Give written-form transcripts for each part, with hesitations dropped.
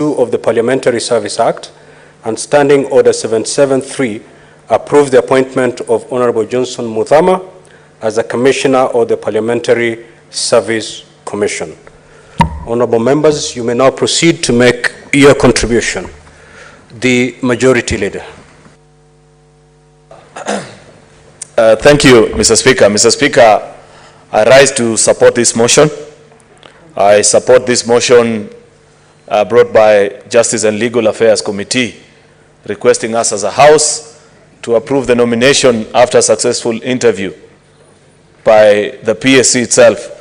of the Parliamentary Service Act and Standing Order 773 approve the appointment of Honorable Johnstone Muthama as the Commissioner of the Parliamentary Service Commission. Honorable members, you may now proceed to make your contribution. The Majority Leader. Thank you, Mr. Speaker. Mr. Speaker, I rise to support this motion. I support this motion brought by Justice and Legal Affairs Committee, requesting us as a House to approve the nomination after a successful interview by the PSC itself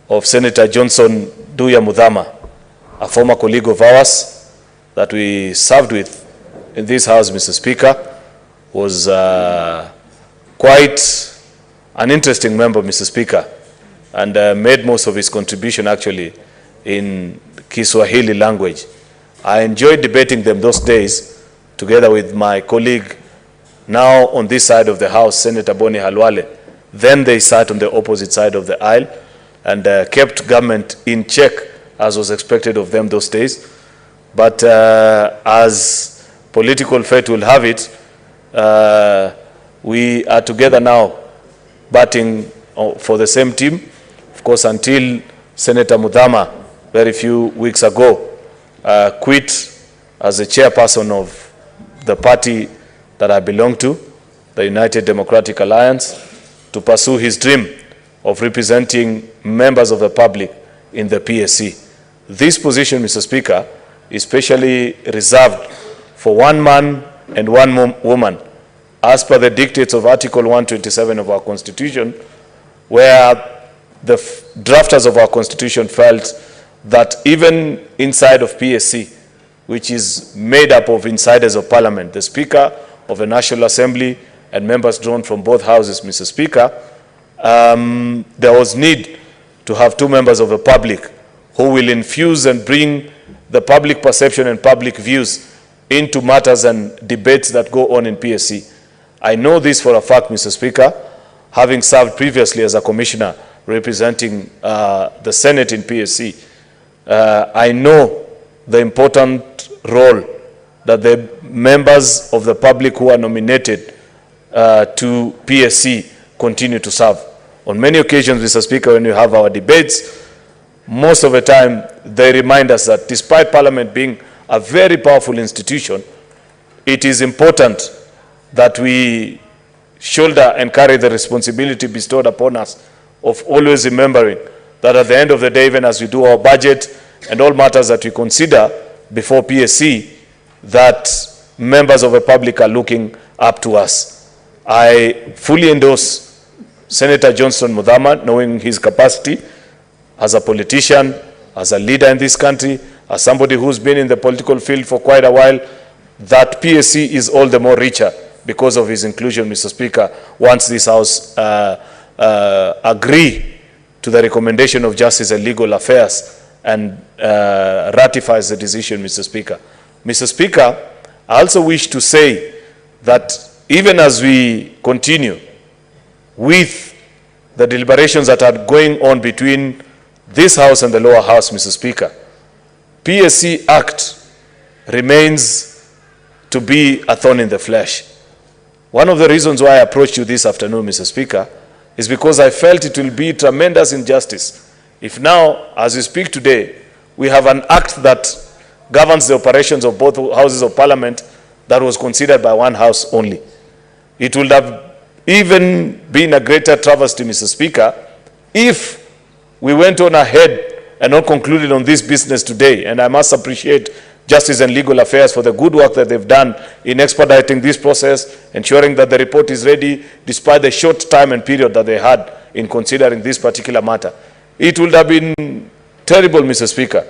of Senator Johnstone Muthama, a former colleague of ours that we served with in this House, Mr. Speaker, was quite an interesting member, Mr. Speaker, and made most of his contribution actually in Kiswahili language. I enjoyed debating them those days together with my colleague, now on this side of the House, Senator Boni Halwale. Then they sat on the opposite side of the aisle and kept government in check, as was expected of them those days. But as political fate will have it, we are together now batting for the same team. Of course, until Senator Muthama, very few weeks ago, quit as the chairperson of the party that I belong to, the United Democratic Alliance, to pursue his dream of representing members of the public in the PSC. This position, Mr. Speaker, is specially reserved for one man and one woman, as per the dictates of Article 127 of our Constitution, where the drafters of our Constitution felt that even inside of PSC, which is made up of insiders of Parliament, the Speaker of the National Assembly and members drawn from both houses, Mr. Speaker, there was need to have two members of the public who will infuse and bring the public perception and public views into matters and debates that go on in PSC. I know this for a fact, Mr. Speaker, having served previously as a commissioner representing the Senate in PSC. I know the important role that the members of the public who are nominated to PSC continue to serve. On many occasions, Mr. Speaker, when we have our debates, most of the time they remind us that despite Parliament being a very powerful institution, it is important that we shoulder and carry the responsibility bestowed upon us of always remembering that at the end of the day, even as we do our budget and all matters that we consider before PSC, that members of the public are looking up to us. I fully endorse Senator Johnstone Muthama, knowing his capacity as a politician, as a leader in this country, as somebody who's been in the political field for quite a while, that PSC is all the more richer because of his inclusion, Mr. Speaker, once this House agree to the recommendation of Justice and Legal Affairs and ratifies the decision, Mr. Speaker. Mr. Speaker, I also wish to say that even as we continue with the deliberations that are going on between this House and the lower house, Mr. Speaker, PSC Act remains to be a thorn in the flesh. One of the reasons why I approached you this afternoon, Mr. Speaker, is because I felt it will be tremendous injustice if now, as we speak today, we have an act that governs the operations of both houses of Parliament that was considered by one house only. It would have even been a greater travesty, Mr. Speaker, if we went on ahead and not concluded on this business today. And I must appreciate Justice and Legal Affairs for the good work that they've done in expediting this process, ensuring that the report is ready despite the short time and period that they had in considering this particular matter. It would have been terrible, Mr. Speaker,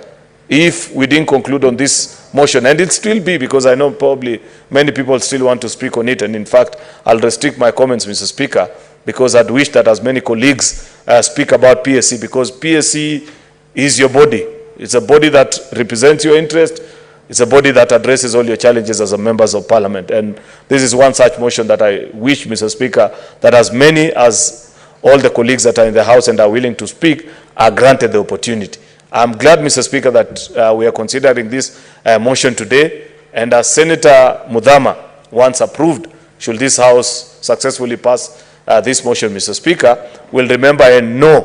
if we didn't conclude on this motion, and it still be, because I know probably many people still want to speak on it, and in fact, I'll restrict my comments, Mr. Speaker, because I'd wish that as many colleagues speak about PSC, because PSC is your body. It's a body that represents your interest. It's a body that addresses all your challenges as a members of Parliament. And this is one such motion that I wish, Mr. Speaker, that as many as all the colleagues that are in the House and are willing to speak are granted the opportunity. I'm glad, Mr. Speaker, that we are considering this motion today. And as Senator Muthama once approved, should this House successfully pass this motion, Mr. Speaker, we'll remember and know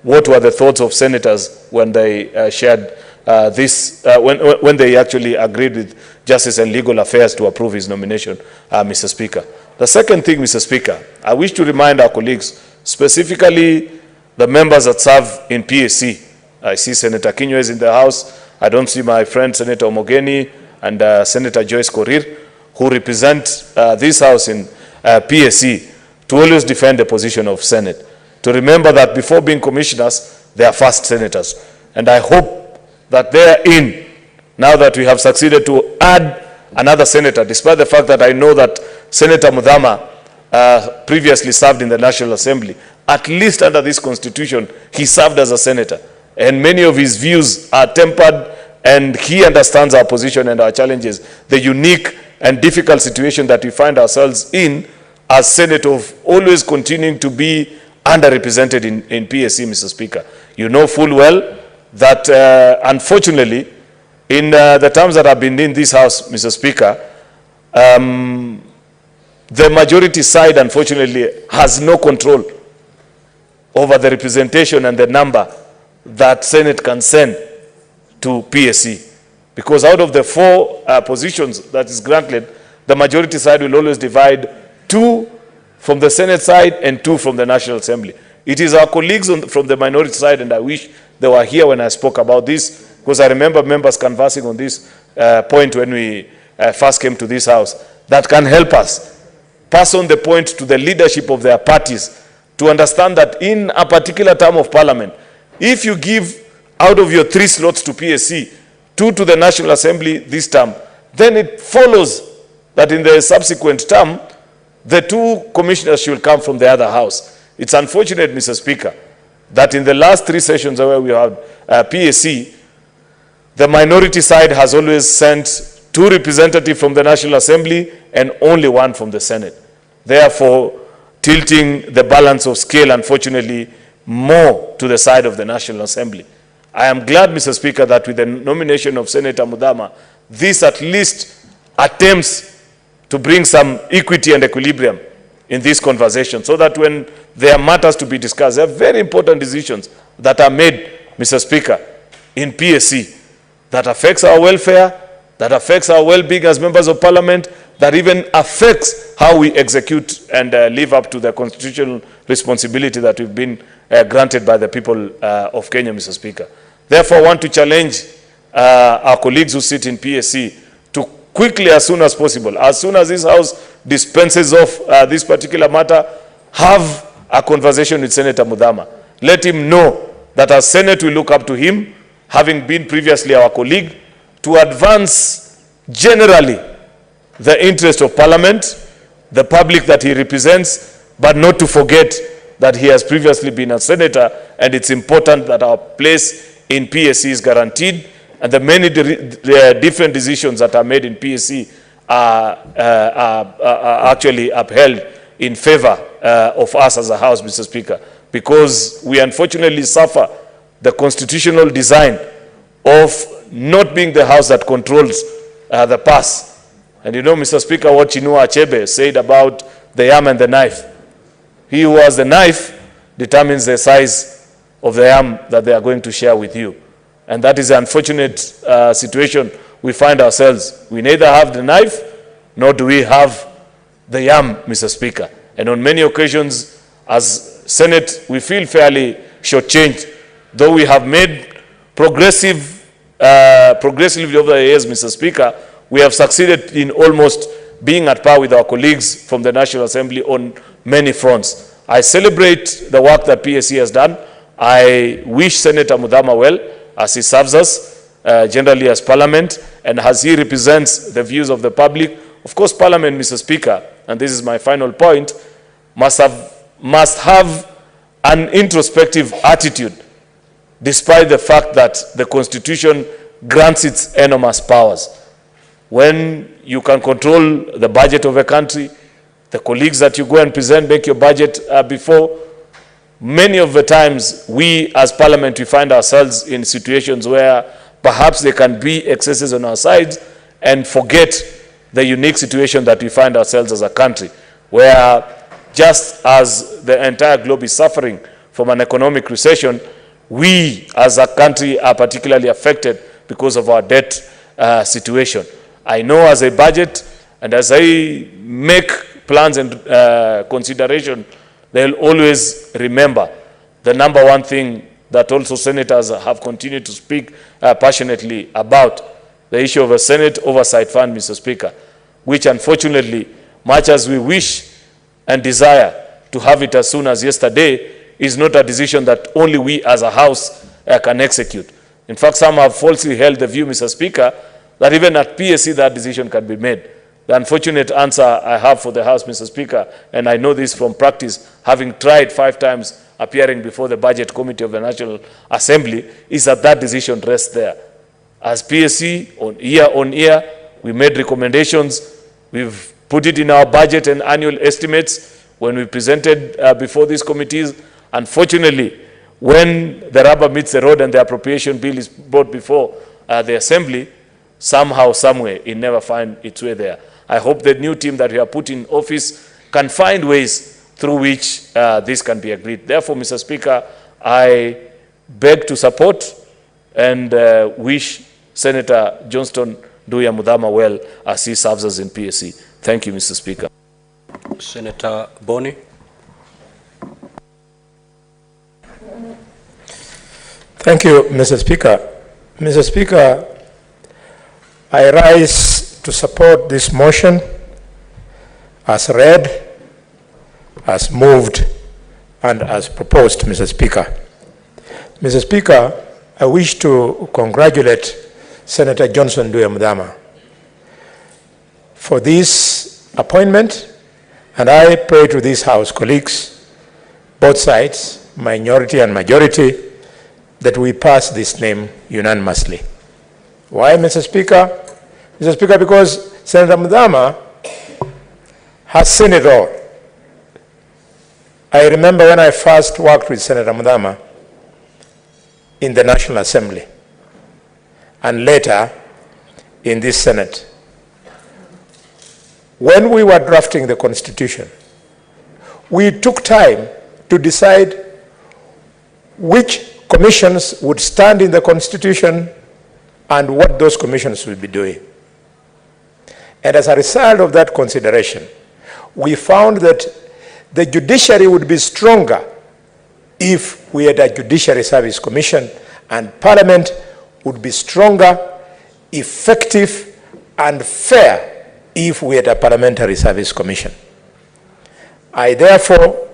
what were the thoughts of senators when they shared when they actually agreed with Justice and Legal Affairs to approve his nomination, Mr. Speaker. The second thing, Mr. Speaker, I wish to remind our colleagues, specifically the members that serve in PAC. I see Senator Kinyo is in the House. I don't see my friend Senator Omogeni and Senator Joyce Korir, who represent this House in PAC, to always defend the position of Senate. To remember that before being commissioners, they are first senators. And I hope that therein, now that we have succeeded to add another senator, despite the fact that I know that Senator Muthama previously served in the National Assembly, at least under this constitution, he served as a senator. And many of his views are tempered, and he understands our position and our challenges, the unique and difficult situation that we find ourselves in as Senate, of always continuing to be underrepresented in PAC, Mr. Speaker. You know full well that, unfortunately, in the terms that have been in this House, Mr. Speaker, the majority side, unfortunately, has no control over the representation and the number that Senate can send to PAC. Because out of the 4 positions that is granted, the majority side will always divide 2 from the Senate side and 2 from the National Assembly. It is our colleagues from the minority side, and I wish they were here when I spoke about this, because I remember members conversing on this point when we first came to this House, that can help us pass on the point to the leadership of their parties to understand that in a particular term of parliament, if you give out of your 3 slots to PAC, 2 to the National Assembly this term, then it follows that in the subsequent term, the 2 commissioners should come from the other house. It's unfortunate, Mr. Speaker, that in the last 3 sessions where we had PAC, the minority side has always sent 2 representatives from the National Assembly and only 1 from the Senate. Therefore, tilting the balance of scale, unfortunately, more to the side of the National Assembly. I am glad, Mr. Speaker, that with the nomination of Senator Muthama, this at least attempts to bring some equity and equilibrium in this conversation, so that when there are matters to be discussed, there are very important decisions that are made, Mr. Speaker, in PAC that affects our welfare, that affects our well-being as members of parliament, that even affects how we execute and live up to the constitutional responsibility that we've been granted by the people of Kenya, Mr. Speaker. Therefore, I want to challenge our colleagues who sit in PAC to quickly, as soon as possible, as soon as this House dispenses off this particular matter, have a conversation with Senator Muthama. Let him know that as Senate, we look up to him, having been previously our colleague, to advance generally the interest of Parliament, the public that he represents, but not to forget that he has previously been a senator, and it's important that our place in PAC is guaranteed, and the many different decisions that are made in PAC are actually upheld in favor of us as a House, Mr. Speaker, because we unfortunately suffer the constitutional design of not being the House that controls the purse. And you know, Mr. Speaker, what Chinua Achebe said about the yam and the knife. He who has the knife determines the size of the yam that they are going to share with you. And that is an unfortunate situation we find ourselves. We neither have the knife, nor do we have the yam, Mr. Speaker. And on many occasions, as Senate, we feel fairly shortchanged, though we have made progressively over the years, Mr. Speaker. We have succeeded in almost being at par with our colleagues from the National Assembly on many fronts. I celebrate the work that PAC has done. I wish Senator Muthama well as he serves us generally as Parliament, and as he represents the views of the public. Of course, Parliament, Mr. Speaker, and this is my final point, must have an introspective attitude, despite the fact that the Constitution grants its enormous powers. When you can control the budget of a country, the colleagues that you go and present, make your budget before, Many of the times, we as Parliament, we find ourselves in situations where perhaps there can be excesses on our sides and forget the unique situation that we find ourselves as a country, where just as the entire globe is suffering from an economic recession, we as a country are particularly affected because of our debt situation. I know as a budget and as I make plans and consideration, they'll always remember the number one thing that also senators have continued to speak passionately about, the issue of a Senate Oversight Fund, Mr. Speaker, which unfortunately, much as we wish and desire to have it as soon as yesterday, is not a decision that only we as a House can execute. In fact, some have falsely held the view, Mr. Speaker, that even at PSC that decision can be made. The unfortunate answer I have for the House, Mr. Speaker, and I know this from practice, having tried 5 times appearing before the Budget Committee of the National Assembly, is that that decision rests there. As PSC, on year, we made recommendations. We've put it in our budget and annual estimates when we presented before these committees. Unfortunately, when the rubber meets the road and the appropriation bill is brought before the Assembly, somehow, somewhere, it never finds its way there. I hope the new team that we have put in office can find ways through which this can be agreed. Therefore, Mr. Speaker, I beg to support and wish Senator Johnstone Muthama well as he serves us in PSC. Thank you, Mr. Speaker. Senator Boni. Thank you, Mr. Speaker. Mr. Speaker, I rise to support this motion as read, as moved, and as proposed, Mr. Speaker. Mr. Speaker, I wish to congratulate Senator Johnstone Muthama for this appointment, and I pray to this House colleagues, both sides, minority and majority, that we pass this name unanimously. Why, Mr. Speaker? Mr. Speaker, because Senator Muthama has seen it all. I remember when I first worked with Senator Muthama in the National Assembly and later in this Senate. When we were drafting the Constitution, we took time to decide which commissions would stand in the Constitution and what those commissions will be doing. And as a result of that consideration, we found that the judiciary would be stronger if we had a Judiciary Service Commission, and Parliament would be stronger, effective, and fair if we had a Parliamentary Service Commission. I therefore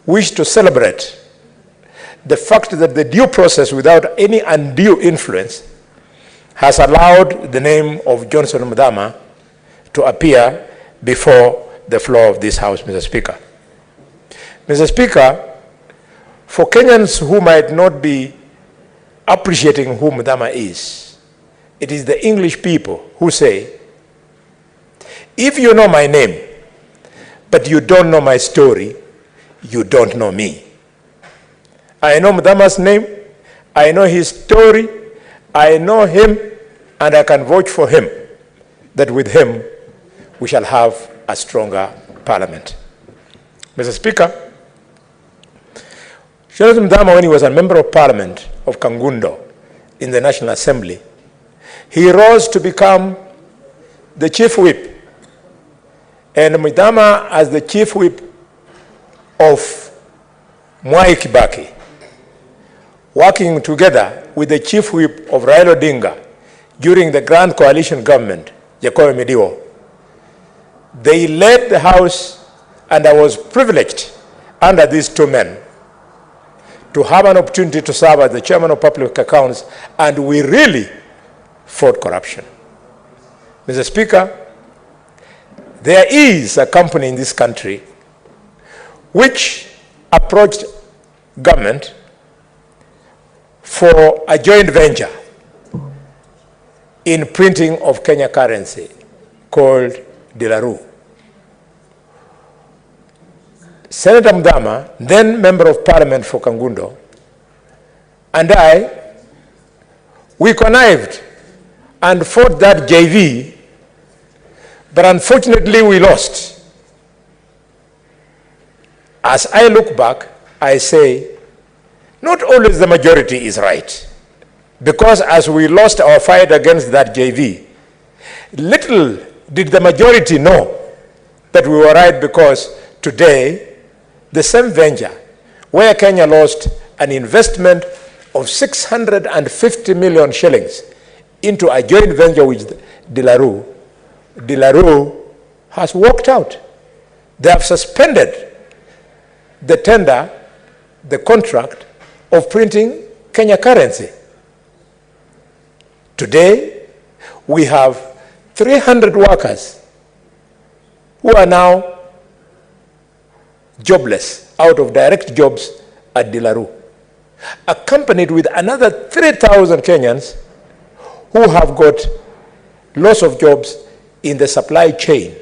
wish to celebrate the fact that the due process, without any undue influence, has allowed the name of Johnstone Muthama to appear before the floor of this House, Mr. Speaker. Mr. Speaker, for Kenyans who might not be appreciating who Muthama is, it is the English people who say, if you know my name, but you don't know my story, you don't know me. I know Muthama's name, I know his story, I know him, and I can vouch for him that with him we shall have a stronger Parliament. Mr. Speaker, Johnstone Muthama, when he was a member of Parliament of Kangundo in the National Assembly, he rose to become the Chief Whip. And Muthama, as the Chief Whip of Mwai Kibaki, working together with the Chief Whip of Raila Odinga during the Grand Coalition government, Jacob Mediwo, they led the House, and I was privileged under these two men to have an opportunity to serve as the Chairman of Public Accounts, and we really fought corruption. Mr. Speaker, there is a company in this country which approached government for a joint venture in printing of Kenya currency called De La Rue. Senator Muthama, then Member of Parliament for Kangundo, and we connived and fought that JV, but unfortunately we lost. As I look back, I say, not always the majority is right, because as we lost our fight against that JV, little did the majority know that we were right, because today, the same venture where Kenya lost an investment of 650 million shillings into a joint venture with Dilaru has walked out. They have suspended the tender, the contract of printing Kenya currency. Today, we have 300 workers who are now jobless out of direct jobs at Dilaru, accompanied with another 3,000 Kenyans who have got loss of jobs in the supply chain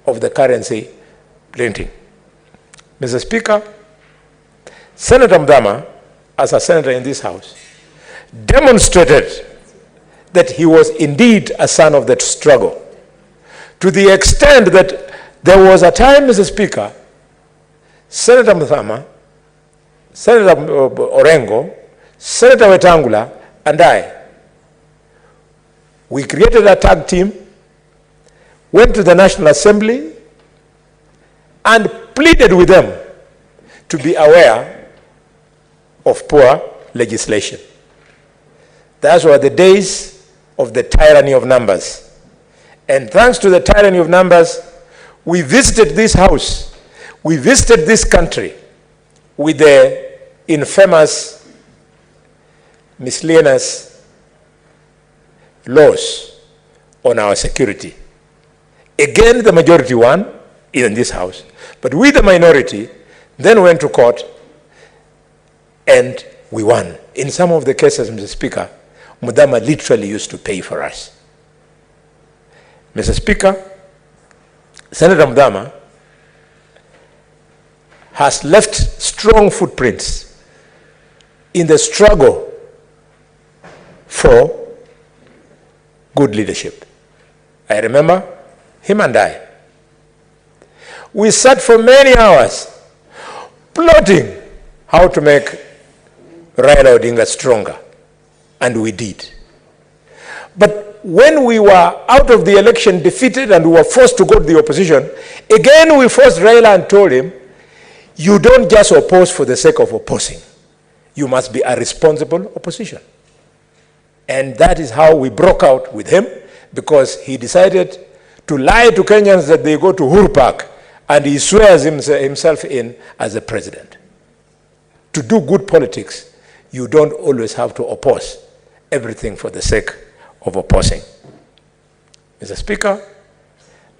of the currency printing. Mr. Speaker, Senator Muthama, as a senator in this House, demonstrated that he was indeed a son of that struggle, to the extent that there was a time, Mr. Speaker, Senator Muthama, Senator Orengo, Senator Wetangula, and we created a tag team, went to the National Assembly, and pleaded with them to be aware of poor legislation. Those were the days of the tyranny of numbers. And thanks to the tyranny of numbers, we visited this House, we visited this country with the infamous miscellaneous laws on our security. Again, the majority won in this House, but we, the minority, then went to court and we won. In some of the cases, Mr. Speaker, Muthama literally used to pay for us. Mr. Speaker, Senator Muthama has left strong footprints in the struggle for good leadership. I remember him and we sat for many hours plotting how to make Raila Odinga stronger, and we did. But when we were out of the election defeated and we were forced to go to the opposition, again we forced Raila and told him, you don't just oppose for the sake of opposing. You must be a responsible opposition. And that is how we broke out with him, because he decided to lie to Kenyans that they go to Uhuru Park and he swears himself in as a president. To do good politics, you don't always have to oppose everything for the sake of opposing. Mr. Speaker,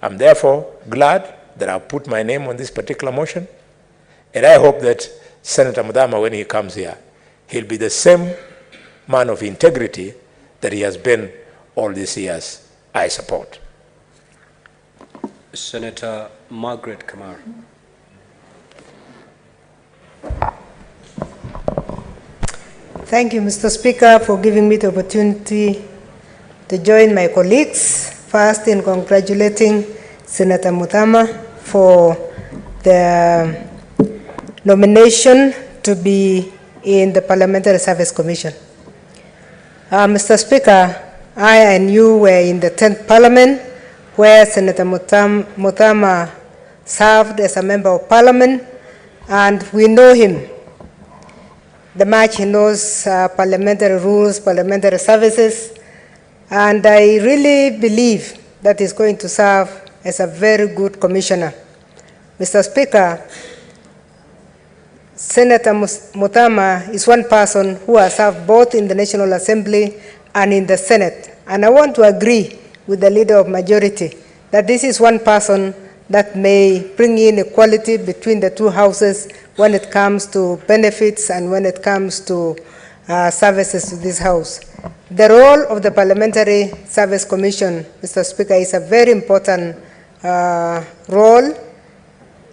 I'm therefore glad that I've put my name on this particular motion, and I hope that Senator Muthama, when he comes here, he'll be the same man of integrity that he has been all these years. I support. Senator Margaret Kamar. Thank you, Mr. Speaker, for giving me the opportunity to join my colleagues, first in congratulating Senator Muthama for the nomination to be in the Parliamentary Service Commission. Mr. Speaker, I and you were in the 10th Parliament, where Senator Muthama served as a member of Parliament, and we know him. The much he knows parliamentary rules, parliamentary services, and I really believe that he's going to serve as a very good commissioner. Mr. Speaker, Senator Muthama is one person who has served both in the National Assembly and in the Senate. And I want to agree with the leader of majority that this is one person that may bring in equality between the two houses when it comes to benefits and when it comes to services to this house. The role of the Parliamentary Service Commission, Mr. Speaker, is a very important role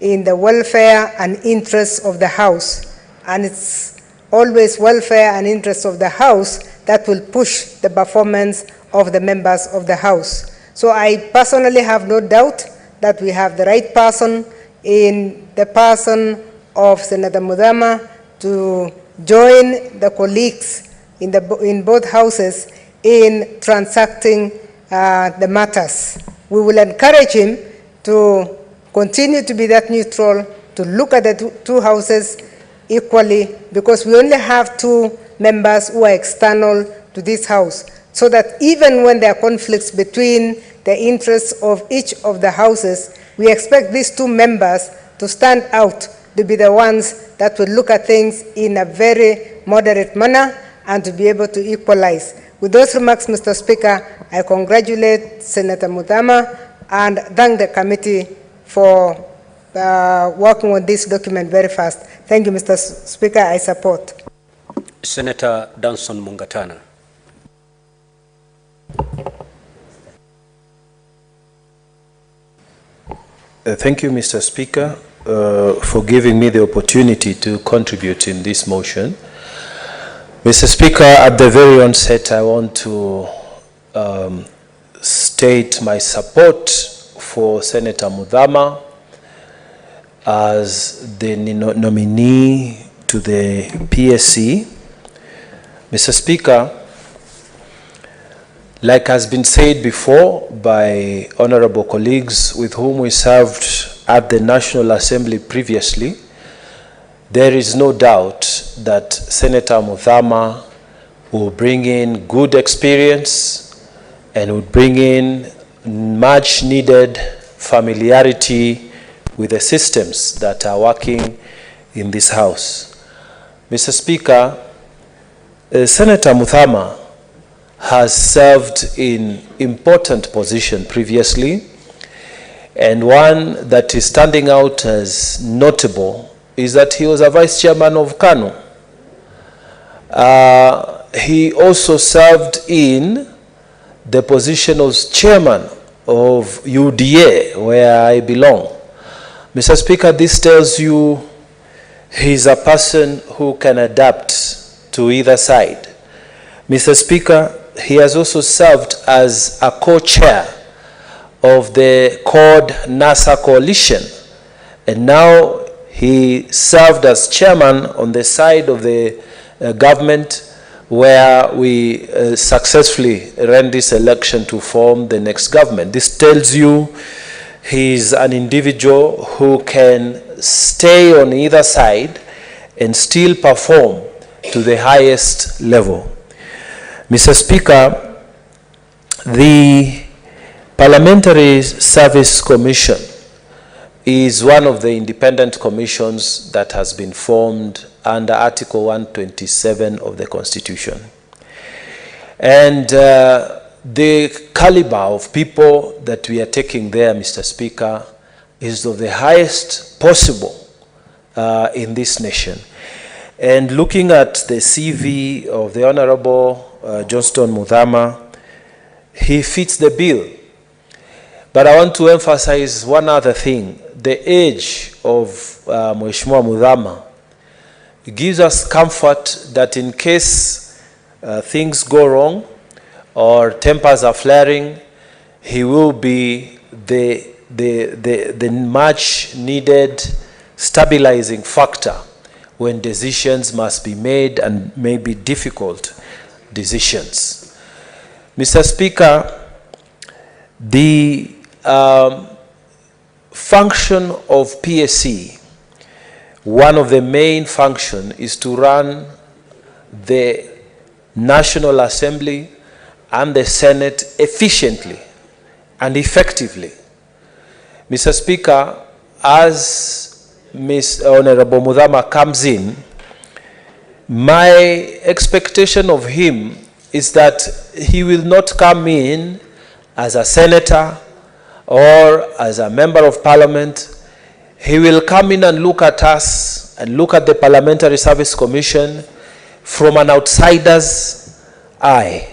in the welfare and interests of the House. And it's always welfare and interests of the House that will push the performance of the members of the House. So I personally have no doubt that we have the right person in the person of Senator Muthama to join the colleagues in both houses in transacting the matters. We will encourage him to continue to be that neutral, to look at the two houses equally, because we only have two members who are external to this house, so that even when there are conflicts between the interests of each of the houses, we expect these two members to stand out, to be the ones that will look at things in a very moderate manner and to be able to equalize. With those remarks, Mr. Speaker, I congratulate Senator Muthama and thank the committee for working on this document very fast. Thank you, Mr. Speaker. I support. Senator Johnstone Muthama. Thank you, Mr. Speaker, for giving me the opportunity to contribute in this motion. Mr. Speaker, at the very onset, I want to state my support for Senator Muthama as the nominee to the PSC. Mr. Speaker, like has been said before by honorable colleagues with whom we served at the National Assembly previously, there is no doubt that Senator Muthama will bring in good experience and will bring in much needed familiarity with the systems that are working in this House. Mr. Speaker, Senator Muthama has served in important position previously, and one that is standing out as notable is that he was a vice chairman of KANU. He also served in the position as chairman of UDA, where I belong. Mr. Speaker, this tells you he's a person who can adapt to either side. Mr. Speaker, he has also served as a co-chair of the CORD NASA coalition, and now he served as chairman on the side of the government where we successfully ran this election to form the next government. This tells you he's an individual who can stay on either side and still perform to the highest level. Mr. Speaker, the Parliamentary Service Commission is one of the independent commissions that has been formed under Article 127 of the Constitution. And the caliber of people that we are taking there, Mr. Speaker, is of the highest possible in this nation. And looking at the CV of the Honorable Johnstone Muthama, he fits the bill. But I want to emphasize one other thing. The age of Mheshimiwa Muthama gives us comfort that in case things go wrong or tempers are flaring, he will be the much needed stabilizing factor when decisions must be made, and maybe difficult decisions. Mr. Speaker, the function of PSC, one of the main functions is to run the National Assembly and the Senate efficiently and effectively. Mr. Speaker, as Honorable Muthama comes in, my expectation of him is that he will not come in as a senator or as a member of parliament. He will come in and look at us and look at the Parliamentary Service Commission from an outsider's eye.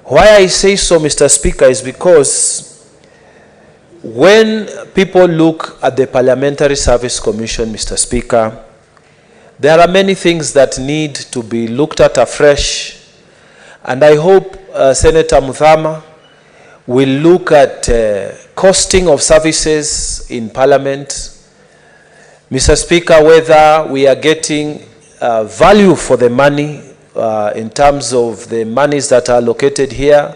Why I say so, Mr. Speaker, is because when people look at the Parliamentary Service Commission, Mr. Speaker, there are many things that need to be looked at afresh, and I hope Senator Muthama will look at costing of services in Parliament. Mr. Speaker, whether we are getting value for the money in terms of the monies that are located here.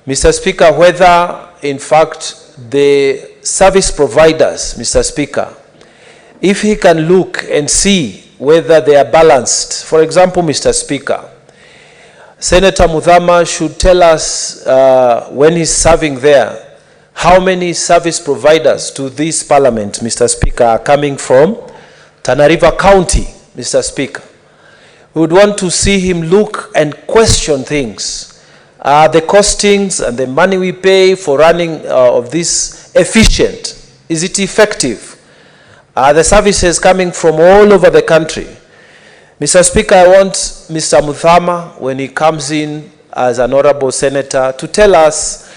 Mr. Speaker, whether in fact the service providers, Mr. Speaker, if he can look and see whether they are balanced. For example, Mr. Speaker, Senator Muthama should tell us when he's serving there, how many service providers to this parliament, Mr. Speaker, are coming from Tana River County, Mr. Speaker. We would want to see him look and question things. Are the costings and the money we pay for running of this efficient? Is it effective? Are the services coming from all over the country? Mr. Speaker, I want Mr. Muthama, when he comes in as an honorable senator, to tell us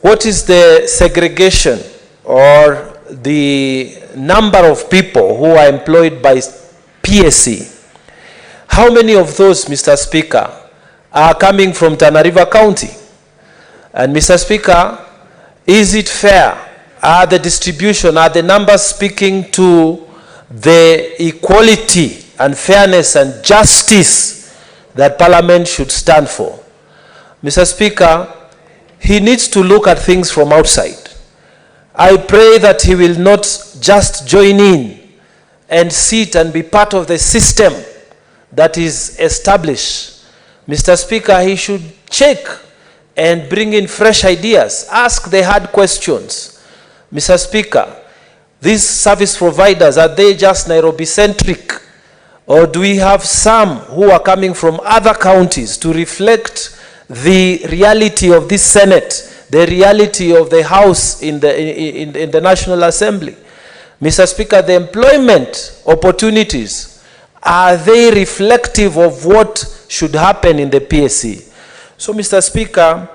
what is the segregation or the number of people who are employed by PSC. How many of those, Mr. Speaker, are coming from Tana River County? And Mr. Speaker, is it fair? Are the distribution, are the numbers speaking to the equality and fairness and justice that Parliament should stand for? Mr. Speaker, he needs to look at things from outside. I pray that he will not just join in and sit and be part of the system that is established. Mr. Speaker, he should check and bring in fresh ideas, ask the hard questions. Mr. Speaker, these service providers, are they just Nairobi-centric? Or do we have some who are coming from other counties to reflect the reality of this Senate, the reality of the House in the National Assembly? Mr. Speaker, the employment opportunities, are they reflective of what should happen in the PSC? So, Mr. Speaker,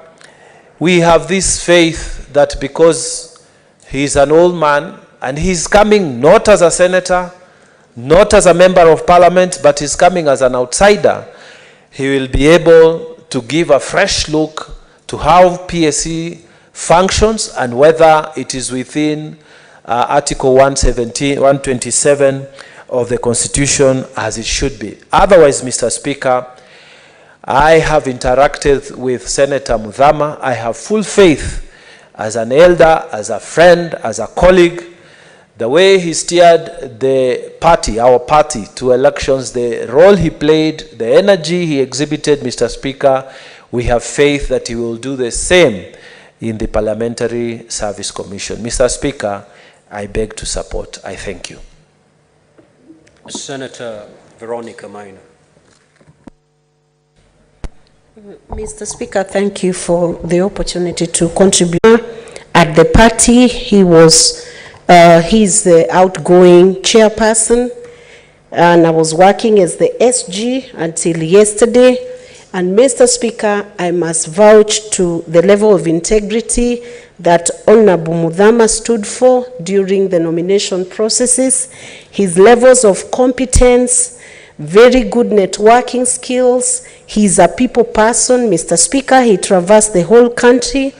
we have this faith that because he is an old man and he's coming not as a senator, not as a member of parliament, but he's coming as an outsider, he will be able to give a fresh look to how PSC functions and whether it is within Article 127 of the Constitution as it should be. Otherwise, Mr. Speaker, I have interacted with Senator Muthama. I have full faith as an elder, as a friend, as a colleague, the way he steered the party, our party, to elections, the role he played, the energy he exhibited, Mr. Speaker, we have faith that he will do the same in the Parliamentary Service Commission. Mr. Speaker, I beg to support. I thank you. Senator Veronica Maina. Mr. Speaker, thank you for the opportunity to contribute. At the party, he's the outgoing chairperson, and I was working as the SG until yesterday. And Mr. Speaker, I must vouch to the level of integrity that Honorable Muthama stood for during the nomination processes, his levels of competence, very good networking skills. He's a people person, Mr. Speaker. He traversed the whole country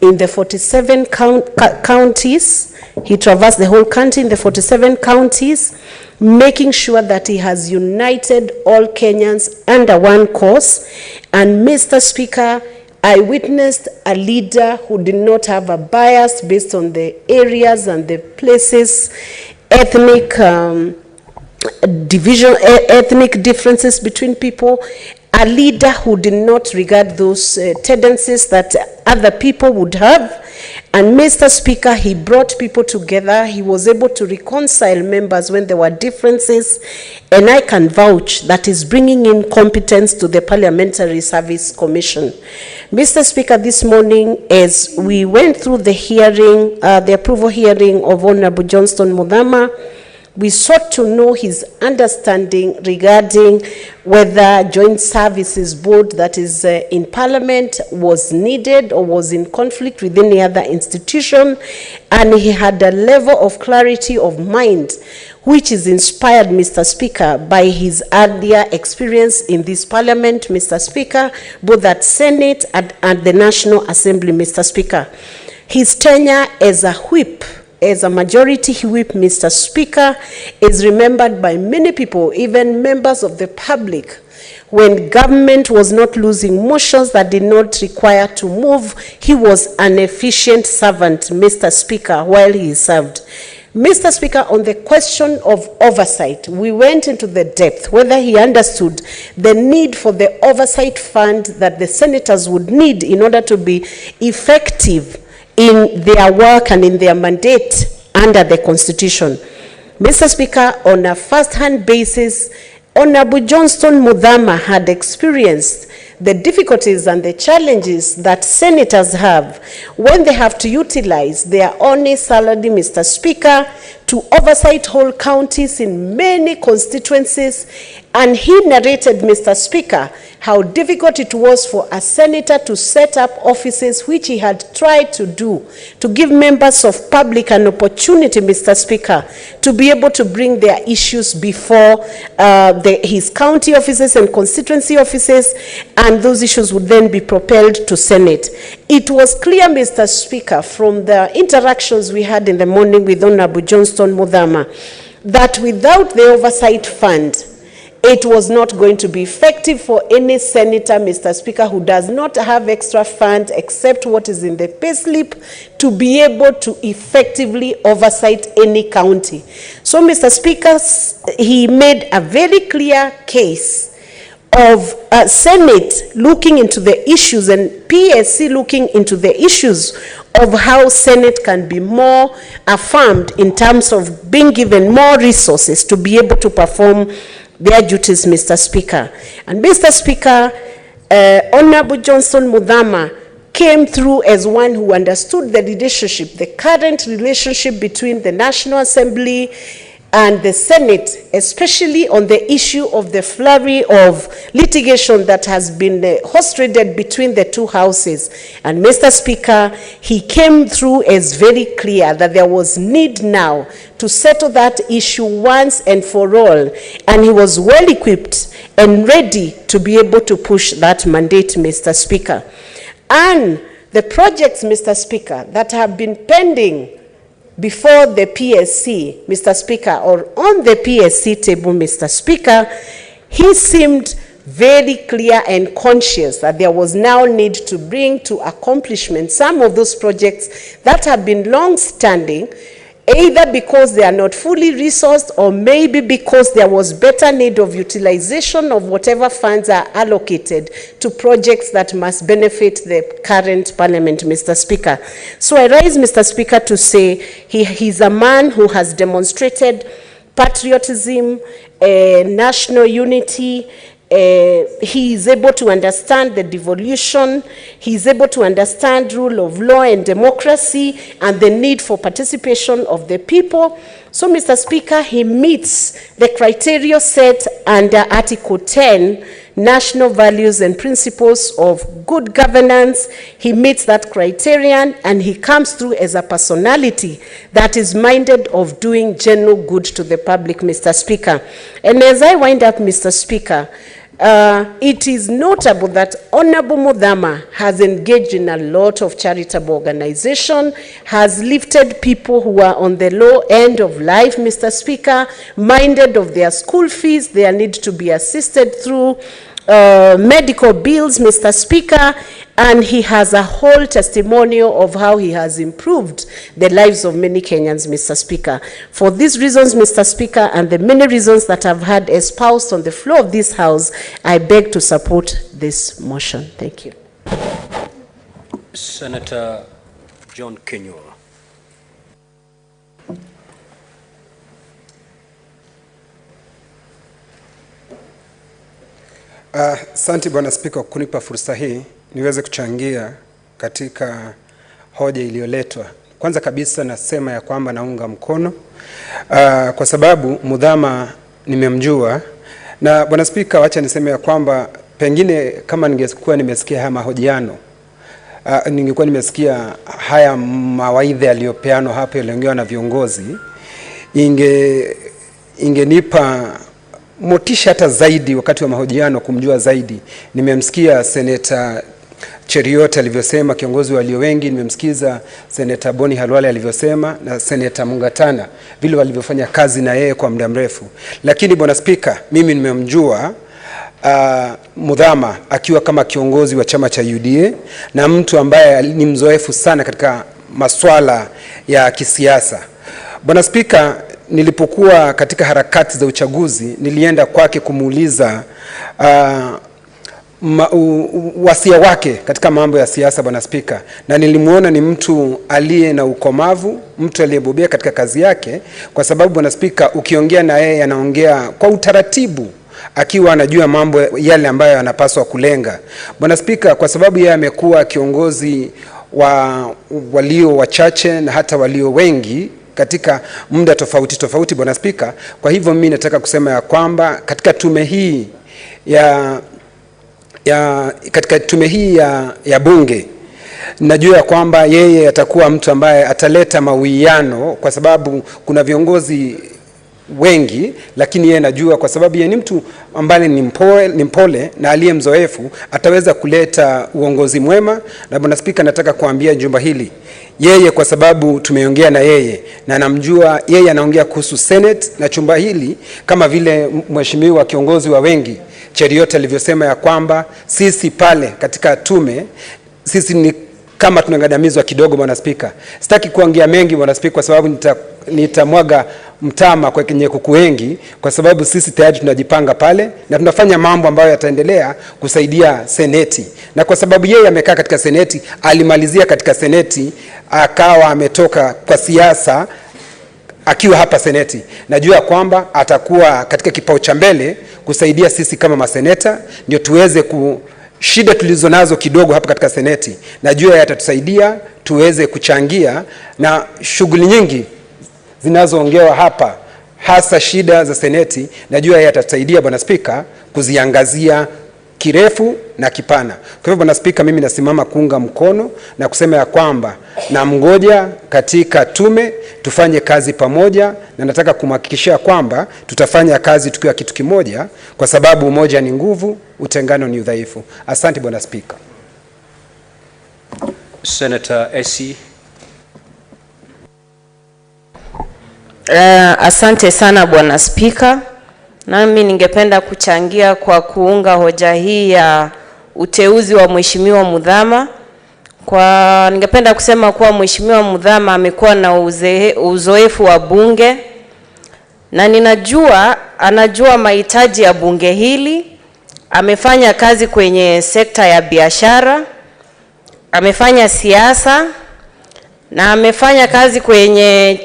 in the 47 counties. He traversed the whole country in the 47 counties, making sure that he has united all Kenyans under one cause. And Mr. Speaker, I witnessed a leader who did not have a bias based on the areas and the places, ethnic ethnic differences between people, a leader who did not regard those tendencies that other people would have. And Mr. Speaker, he brought people together. He was able to reconcile members when there were differences, and I can vouch that is bringing in competence to the Parliamentary Service Commission. Mr. Speaker, this morning, as we went through the hearing, the approval hearing of Honorable Johnstone Muthama, We sought to know his understanding regarding whether Joint Services Board that is in Parliament was needed or was in conflict with any other institution, and he had a level of clarity of mind which is inspired, Mr. Speaker, by his earlier experience in this Parliament, Mr. Speaker, both at Senate and the National Assembly, Mr. Speaker. His tenure as a whip, as a majority whip, Mr. Speaker, is remembered by many people, even members of the public, when government was not losing motions that did not require to move. He was an efficient servant, Mr. Speaker, while he served. Mr. Speaker, on the question of oversight, we went into the depth, whether he understood the need for the oversight fund that the senators would need in order to be effective in their work and in their mandate under the Constitution. Mr. Speaker, on a first-hand basis, Honorable Johnstone Muthama had experienced the difficulties and the challenges that senators have when they have to utilize their honest salary, Mr. Speaker, to oversight whole counties in many constituencies. And he narrated, Mr. Speaker, how difficult it was for a senator to set up offices, which he had tried to do, to give members of public an opportunity, Mr. Speaker, to be able to bring their issues before his county offices and constituency offices, and those issues would then be propelled to Senate. It was clear, Mr. Speaker, from the interactions we had in the morning with Honorable Johnstone Muthama, that without the oversight fund, it was not going to be effective for any senator, Mr. Speaker, who does not have extra funds except what is in the payslip to be able to effectively oversight any county. So, Mr. Speaker, he made a very clear case of Senate looking into the issues and PSC looking into the issues of how Senate can be more affirmed in terms of being given more resources to be able to perform their duties, Mr. Speaker. And Mr. Speaker, Honorable Johnstone Muthama came through as one who understood the relationship, the current relationship between the National Assembly and the Senate, especially on the issue of the flurry of litigation that has been horse-traded between the two houses. And Mr. Speaker, he came through as very clear that there was need now to settle that issue once and for all. And he was well equipped and ready to be able to push that mandate, Mr. Speaker. And the projects, Mr. Speaker, that have been pending before the PSC, Mr. Speaker, or on the PSC table, Mr. Speaker, he seemed very clear and conscious that there was now need to bring to accomplishment some of those projects that have been long-standing, either because they are not fully resourced or maybe because there was better need of utilization of whatever funds are allocated to projects that must benefit the current Parliament, Mr. Speaker. So I rise, Mr. Speaker, to say he's a man who has demonstrated patriotism, national unity. He is able to understand the devolution. He is able to understand rule of law and democracy and the need for participation of the people. So, Mr. Speaker, he meets the criteria set under Article 10, National Values and Principles of Good Governance. He meets that criterion, and he comes through as a personality that is minded of doing general good to the public, Mr. Speaker. And as I wind up, Mr. Speaker, it is notable that Honorable Muthama has engaged in a lot of charitable organization, has lifted people who are on the low end of life, Mr. Speaker, minded of their school fees, their need to be assisted through medical bills, Mr. Speaker, and he has a whole testimonial of how he has improved the lives of many Kenyans, Mr. Speaker. For these reasons, Mr. Speaker, and the many reasons that I've had espoused on the floor of this House, I beg to support this motion. Thank you. Senator John Kenyua. Asante Bwana Spika kunipa fursa hii niweze kuchangia katika hoja iliyoletwa Kwanza kabisa nasema ya kwamba naunga mkono kwa sababu Muthama nimemjua, na Bwana Spika, wacha niseme ya kwamba pengine kama ningekuwa nimesikia haya mahojiano, ningekuwa nimesikia haya mawaidha yaliyopeanwa hapo yaliyoongewa na viongozi, ingenipa motisha hata zaidi wakati wa mahojiano kumjua zaidi. Nimemsikia Seneta Cheriot alivyosema, kiongozi walio wengi, nimemsikiza Seneta Boni Halwale alivyosema, na Seneta Mungatana vile walivyofanya kazi na yeye kwa muda mrefu. Lakini Bwana Spika, mimi nimemjua Muthama akiwa kama kiongozi wa chama cha UDA na mtu ambaye ni mzoefu sana katika masuala ya kisiasa. Bwana Spika, nilipokuwa katika harakati za uchaguzi nilienda kwake kumuuliza wasia wake katika mambo ya siasa, Bwana Spika, na nilimuona ni mtu aliye na ukomavu, mtu aliyebobea katika kazi yake, kwa sababu Bwana Spika, ukiongea na yeye anaongea kwa utaratibu akiwa anajua mambo yale ambayo anapaswa kulenga. Bwana Spika, kwa sababu yeye amekuwa kiongozi wa walio wachache na hata walio wengi katika muda tofauti Bwana Spika, kwa hivyo mimi nataka kusema ya kwamba katika tume hii ya bunge najua kwamba yeye atakuwa mtu ambaye ataleta mawiano, kwa sababu kuna viongozi wengi, lakini yeye najua kwa sababu yeye ni mtu ambaye ni mpole na aliye mzoefu, ataweza kuleta uongozi mwema. Na Bwana Spika, nataka kuambia jumba hili, yeye kwa sababu tumeongea na yeye na namjua yeye anaongea kuhusu Senate na chumba hili, kama vile mheshimiwa kiongozi wa wengi Cheriot alivyosema ya kwamba sisi pale katika tume sisi ni kama tunangandamizwa kidogo. Bwana Spika, sitaki kuongea mengi Bwana Spika, kwa sababu nitamwaga mtama kwa kwenye kuku wengi, kwa sababu sisi tayari tunajipanga pale na tunafanya mambo ambayo yataendelea kusaidia seneti. Na kwa sababu yeye amekaa katika seneti, alimalizia katika seneti, akawa ametoka kwa siasa akiwa hapa seneti, najua kwamba atakuwa katika kipao cha mbele kusaidia sisi kama maseneta, ndio tuweze shida tulizo nazo kidogo hapa katika seneti. Najua yatatusaidia tuweze kuchangia na shughuli nyingi zinazoongewa hapa, hasa shida za seneti. Najua yatatusaidia Bwana Spika kuziangazia kirefu na kipana. Kwa hivyo Bwana Spika, mimi nasimama kuunga mkono na kusema ya kwamba na mngoja katika tume tufanye kazi pamoja, na nataka kumhakikishia kwamba tutafanya kazi tukiwa kitu kimoja, kwa sababu umoja ni nguvu, utengano ni udhaifu. Asante Bwana Spika. Senator Esi. Asante sana Bwana Spika. Nami ningependa kuchangia kwa kuunga hoja hii ya uteuzi wa Mheshimiwa Muthama. Ningependa kusema kuwa Mheshimiwa Muthama amekuwa na uzoefu wa bunge, na anajua mahitaji ya bunge hili. Amefanya kazi kwenye sekta ya biashara, amefanya siasa, na amefanya kazi kwenye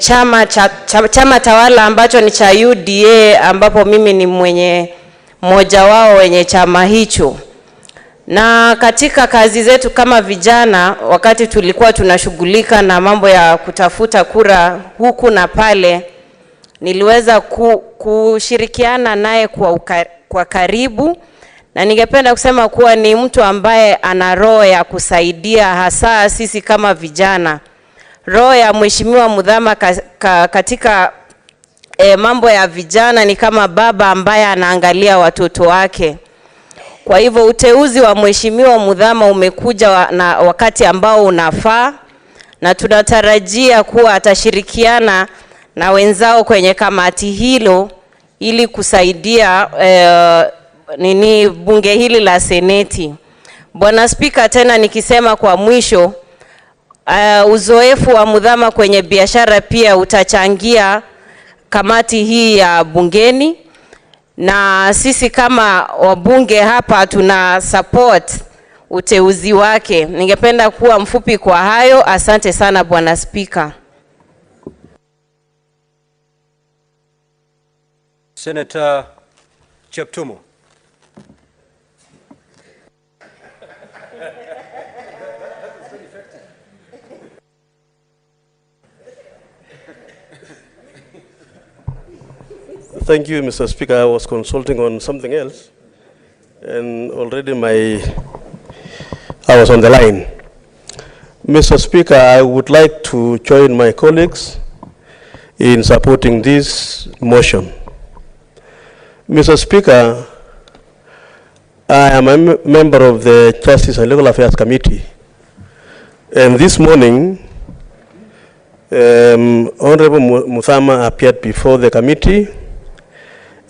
chama tawala ambacho ni cha UDA, ambapo mimi ni mmoja wao wenye chama hicho. Na katika kazi zetu kama vijana, wakati tulikuwa tunashughulika na mambo ya kutafuta kura huku na pale, niliweza kushirikiana naye kwa karibu, na ningependa kusema kuwa ni mtu ambaye ana roho ya kusaidia, hasa sisi kama vijana. Roho ya Mheshimiwa Muthama katika mambo ya vijana ni kama baba ambaye anaangalia watoto wake. Kwa hivyo uteuzi wa Mheshimiwa Muthama umekuja na wakati ambao unafaa, na tunatarajia kuwa atashirikiana na wenzao kwenye kamati hilo ili kusaidia bunge hili la seneti. Bwana Spika, tena nikisema kwa mwisho, uzoefu wa Muthama kwenye biashara pia utachangia kamati hii ya bungeni, na sisi kama wabunge hapa tuna support uteuzi wake. Ningependa kuwa mfupi kwa hayo. Asante sana Bwana Spika. Senator Cheptumo. Thank you, Mr. Speaker. I was consulting on something else, and already I was on the line. Mr. Speaker, I would like to join my colleagues in supporting this motion. Mr. Speaker, I am a member of the Justice and Legal Affairs Committee, and this morning, Honorable Muthama appeared before the committee,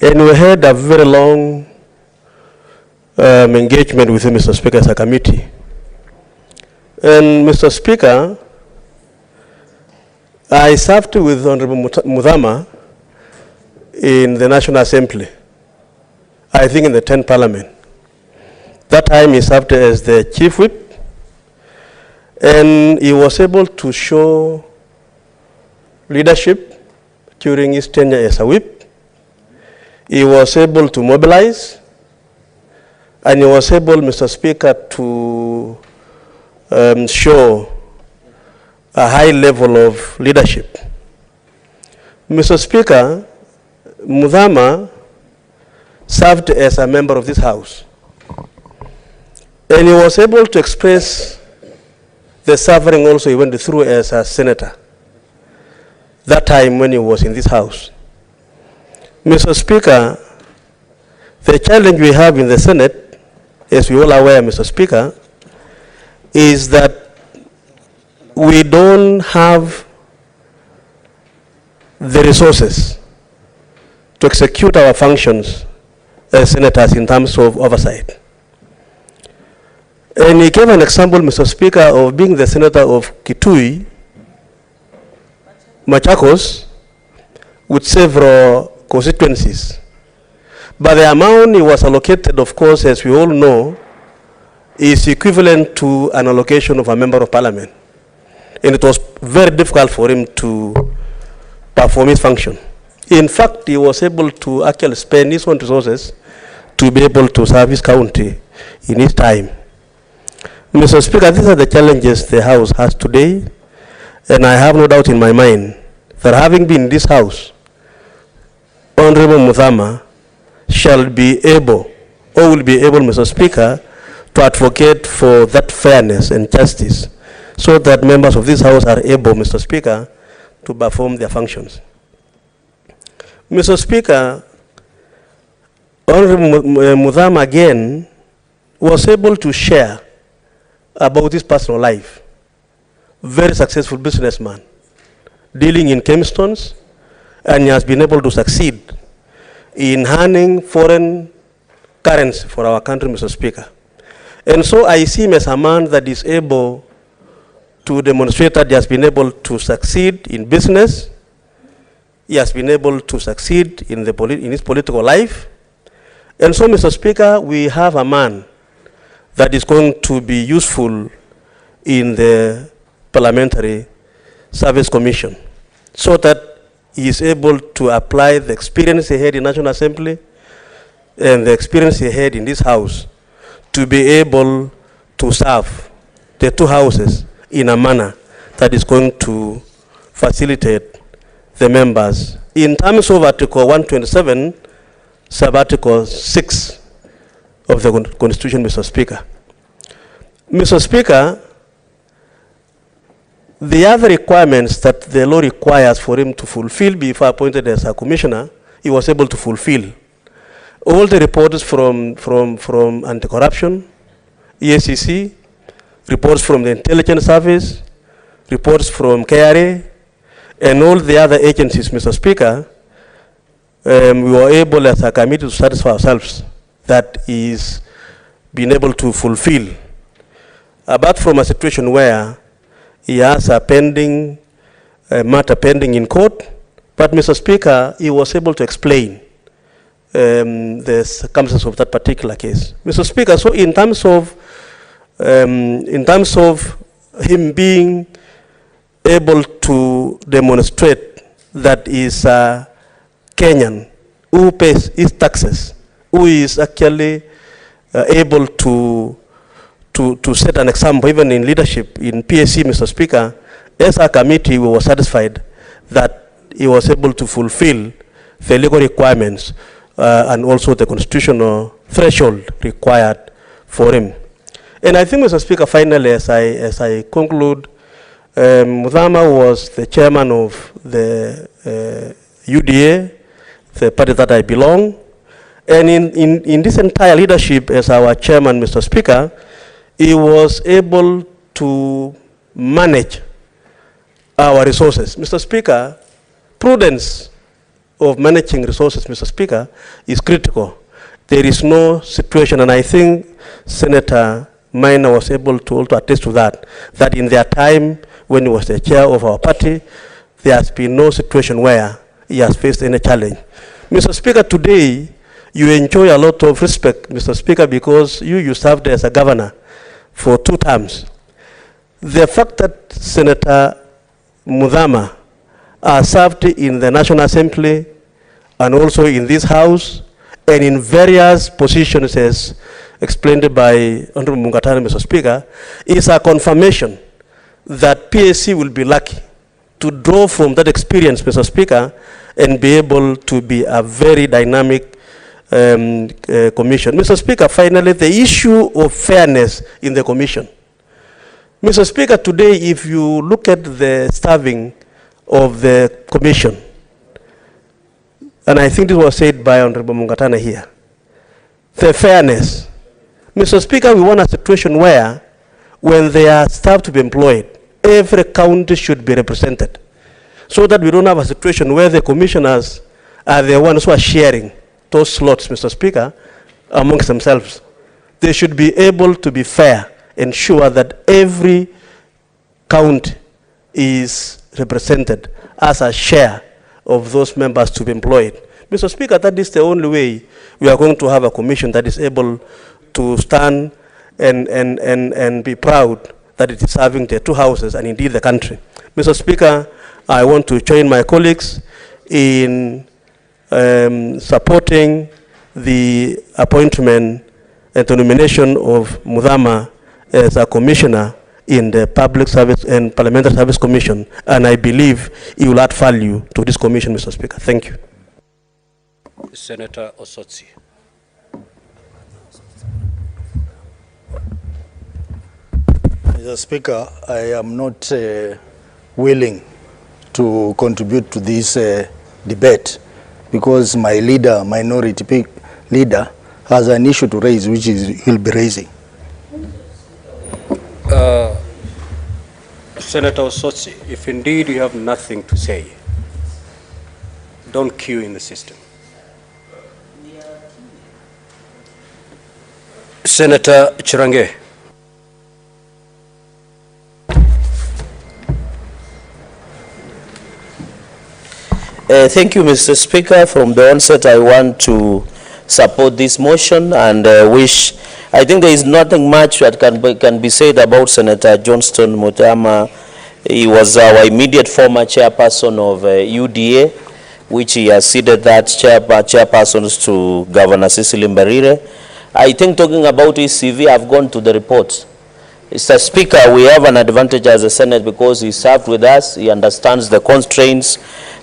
and we had a very long engagement with him, Mr. Speaker, as a committee. And Mr. Speaker, I served with Honorable Muthama in the National Assembly, I think in the 10th Parliament. That time he served as the Chief Whip, and he was able to show leadership during his tenure as a whip. He was able to mobilize, and he was able, Mr. Speaker, to show a high level of leadership. Mr. Speaker, Muthama served as a member of this House, and he was able to express the suffering also he went through as a senator, that time when he was in this House. Mr. Speaker, the challenge we have in the Senate, as we all are aware, Mr. Speaker, is that we don't have the resources to execute our functions as senators in terms of oversight. And he gave an example, Mr. Speaker, of being the senator of Kitui, Machakos, with several constituencies. But the amount he was allocated, of course, as we all know, is equivalent to an allocation of a member of parliament. And it was very difficult for him to perform his function. In fact, he was able to actually spend his own resources to be able to serve his county in his time. Mr. Speaker, these are the challenges the House has today, and I have no doubt in my mind that having been in this House, Honorable Muthama shall be able, or will be able, Mr. Speaker, to advocate for that fairness and justice so that members of this House are able, Mr. Speaker, to perform their functions. Mr. Speaker, Honorable Muthama again was able to share about his personal life. Very successful businessman, dealing in chemstones, and he has been able to succeed in earning foreign currency for our country, Mr. Speaker. And so I see him as a man that is able to demonstrate that he has been able to succeed in business, he has been able to succeed in his political life. And so, Mr. Speaker, we have a man that is going to be useful in the Parliamentary Service Commission, so that he is able to apply the experience he had in National Assembly and the experience he had in this House to be able to serve the two houses in a manner that is going to facilitate the members. In terms of Article 127, sub-Article 6 of the Constitution, Mr. Speaker. Mr. Speaker, the other requirements that the law requires for him to fulfill before appointed as a commissioner, he was able to fulfill. All the reports from anti-corruption, EACC, reports from the intelligence service, reports from KRA, and all the other agencies, Mr. Speaker, we were able as a committee to satisfy ourselves that is being able to fulfill. Apart from a situation where he has a pending matter pending in court, but Mr. Speaker, he was able to explain the circumstances of that particular case. Mr. Speaker, so in terms of him being able to demonstrate that is a Kenyan who pays his taxes, who is actually able to set an example even in leadership in PSC, Mr. Speaker, as a committee we were satisfied that he was able to fulfill the legal requirements and also the constitutional threshold required for him. And I think, Mr. Speaker, finally, as I conclude, Muthama was the chairman of the UDA, the party that I belong. And in this entire leadership as our chairman, Mr. Speaker, he was able to manage our resources. Mr. Speaker, prudence of managing resources, Mr. Speaker, is critical. There is no situation, and I think Senator Maina was able to also attest to that in their time when he was the chair of our party, there has been no situation where he has faced any challenge. Mr. Speaker, today, you enjoy a lot of respect, Mr. Speaker, because you served as a governor for 2 terms. The fact that Senator Muthama served in the National Assembly and also in this House and in various positions as explained by Honorable Mungatana, Mr. Speaker, is a confirmation that PSC will be lucky to draw from that experience, Mr. Speaker, and be able to be a very dynamic commission. Mr. Speaker, finally, the issue of fairness in the commission. Mr. Speaker, today, if you look at the staffing of the commission, and I think this was said by Honorable Mungatana here, the fairness. Mr. Speaker, we want a situation where, when they are staff to be employed, every county should be represented, so that we don't have a situation where the commissioners are the ones who are sharing those slots, Mr. Speaker, amongst themselves. They should be able to be fair, ensure that every county is represented as a share of those members to be employed. Mr. Speaker, that is the only way we are going to have a commission that is able to stand and be proud that it is serving the 2 houses and indeed the country. Mr. Speaker, I want to join my colleagues in supporting the appointment and the nomination of Muthama as a commissioner in the Public Service and Parliamentary Service Commission, and I believe it will add value to this commission, Mr. Speaker. Thank you. Senator Osotsi. Mr. Speaker, I am not willing to contribute to this debate because my leader, minority leader, has an issue to raise, which he'll be raising. Senator Osotsi, if indeed you have nothing to say, don't queue in the system. Senator Chirange. Thank you, Mr. Speaker. From the onset, I want to support this motion and I think there is nothing much that can be said about Senator Johnstone Muthama. He was our immediate former chairperson of UDA, which he has ceded that chairpersons to Governor Cecily Mbarire. I think talking about his CV, I've gone to the report. Mr. Speaker, we have an advantage as a Senate because he served with us. He understands the constraints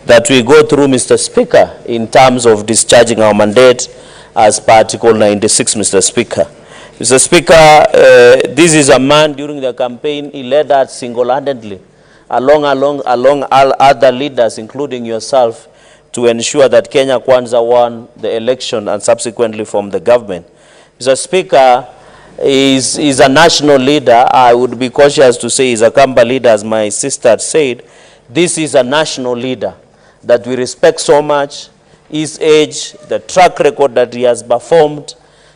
that we go through, Mr. Speaker, in terms of discharging our mandate as per Article 96, Mr. Speaker. Mr. Speaker, this is a man during the campaign, he led us single-handedly, along all other leaders, including yourself, to ensure that Kenya Kwanza won the election and subsequently formed the government. Mr. Speaker, is a national leader. I would be cautious to say he's a Kamba leader, as my sister said. This is a national leader that we respect so much, his age, the track record that he has performed,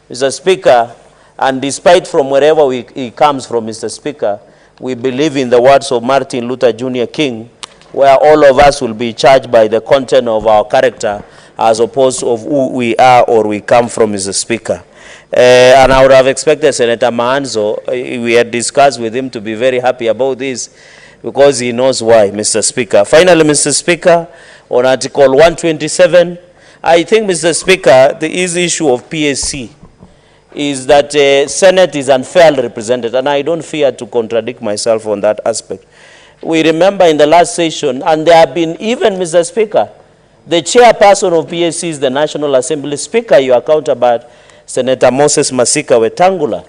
Mr. Speaker, and despite from wherever he comes from, Mr. Speaker, we believe in the words of Martin Luther Jr. King, where all of us will be judged by the content of our character as opposed to who we are or we come from, Mr. Speaker. And I would have expected Senator Maanzo, we had discussed with him to be very happy about this because he knows why, Mr. Speaker. Finally, Mr. Speaker, on Article 127, I think, Mr. Speaker, the issue of PSC is that Senate is unfairly represented, and I don't fear to contradict myself on that aspect. We remember in the last session, and there have been even, Mr. Speaker, The chairperson of PSC is the National Assembly Speaker, your counterpart, Senator Moses Masika Wetangula.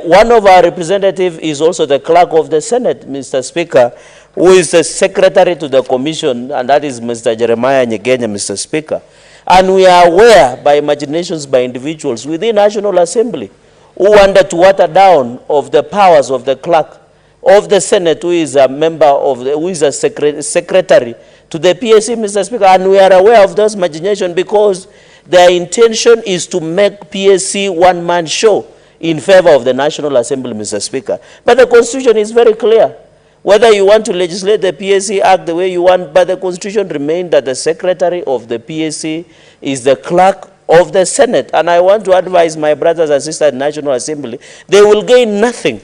One of our representatives is also the clerk of the Senate, Mr. Speaker, who is the secretary to the commission, and that is Mr. Jeremiah Nyegenya, Mr. Speaker. And we are aware by imaginations by individuals within National Assembly who wanted to water down of the powers of the clerk of the Senate, who is a member of who is a secretary to the PSC, Mr. Speaker. And we are aware of those imaginations because their intention is to make PSC one-man show in favor of the National Assembly, Mr. Speaker. But the Constitution is very clear. Whether you want to legislate the PSC Act the way you want, but the Constitution remains that the Secretary of the PSC is the clerk of the Senate. And I want to advise my brothers and sisters in the National Assembly, they will gain nothing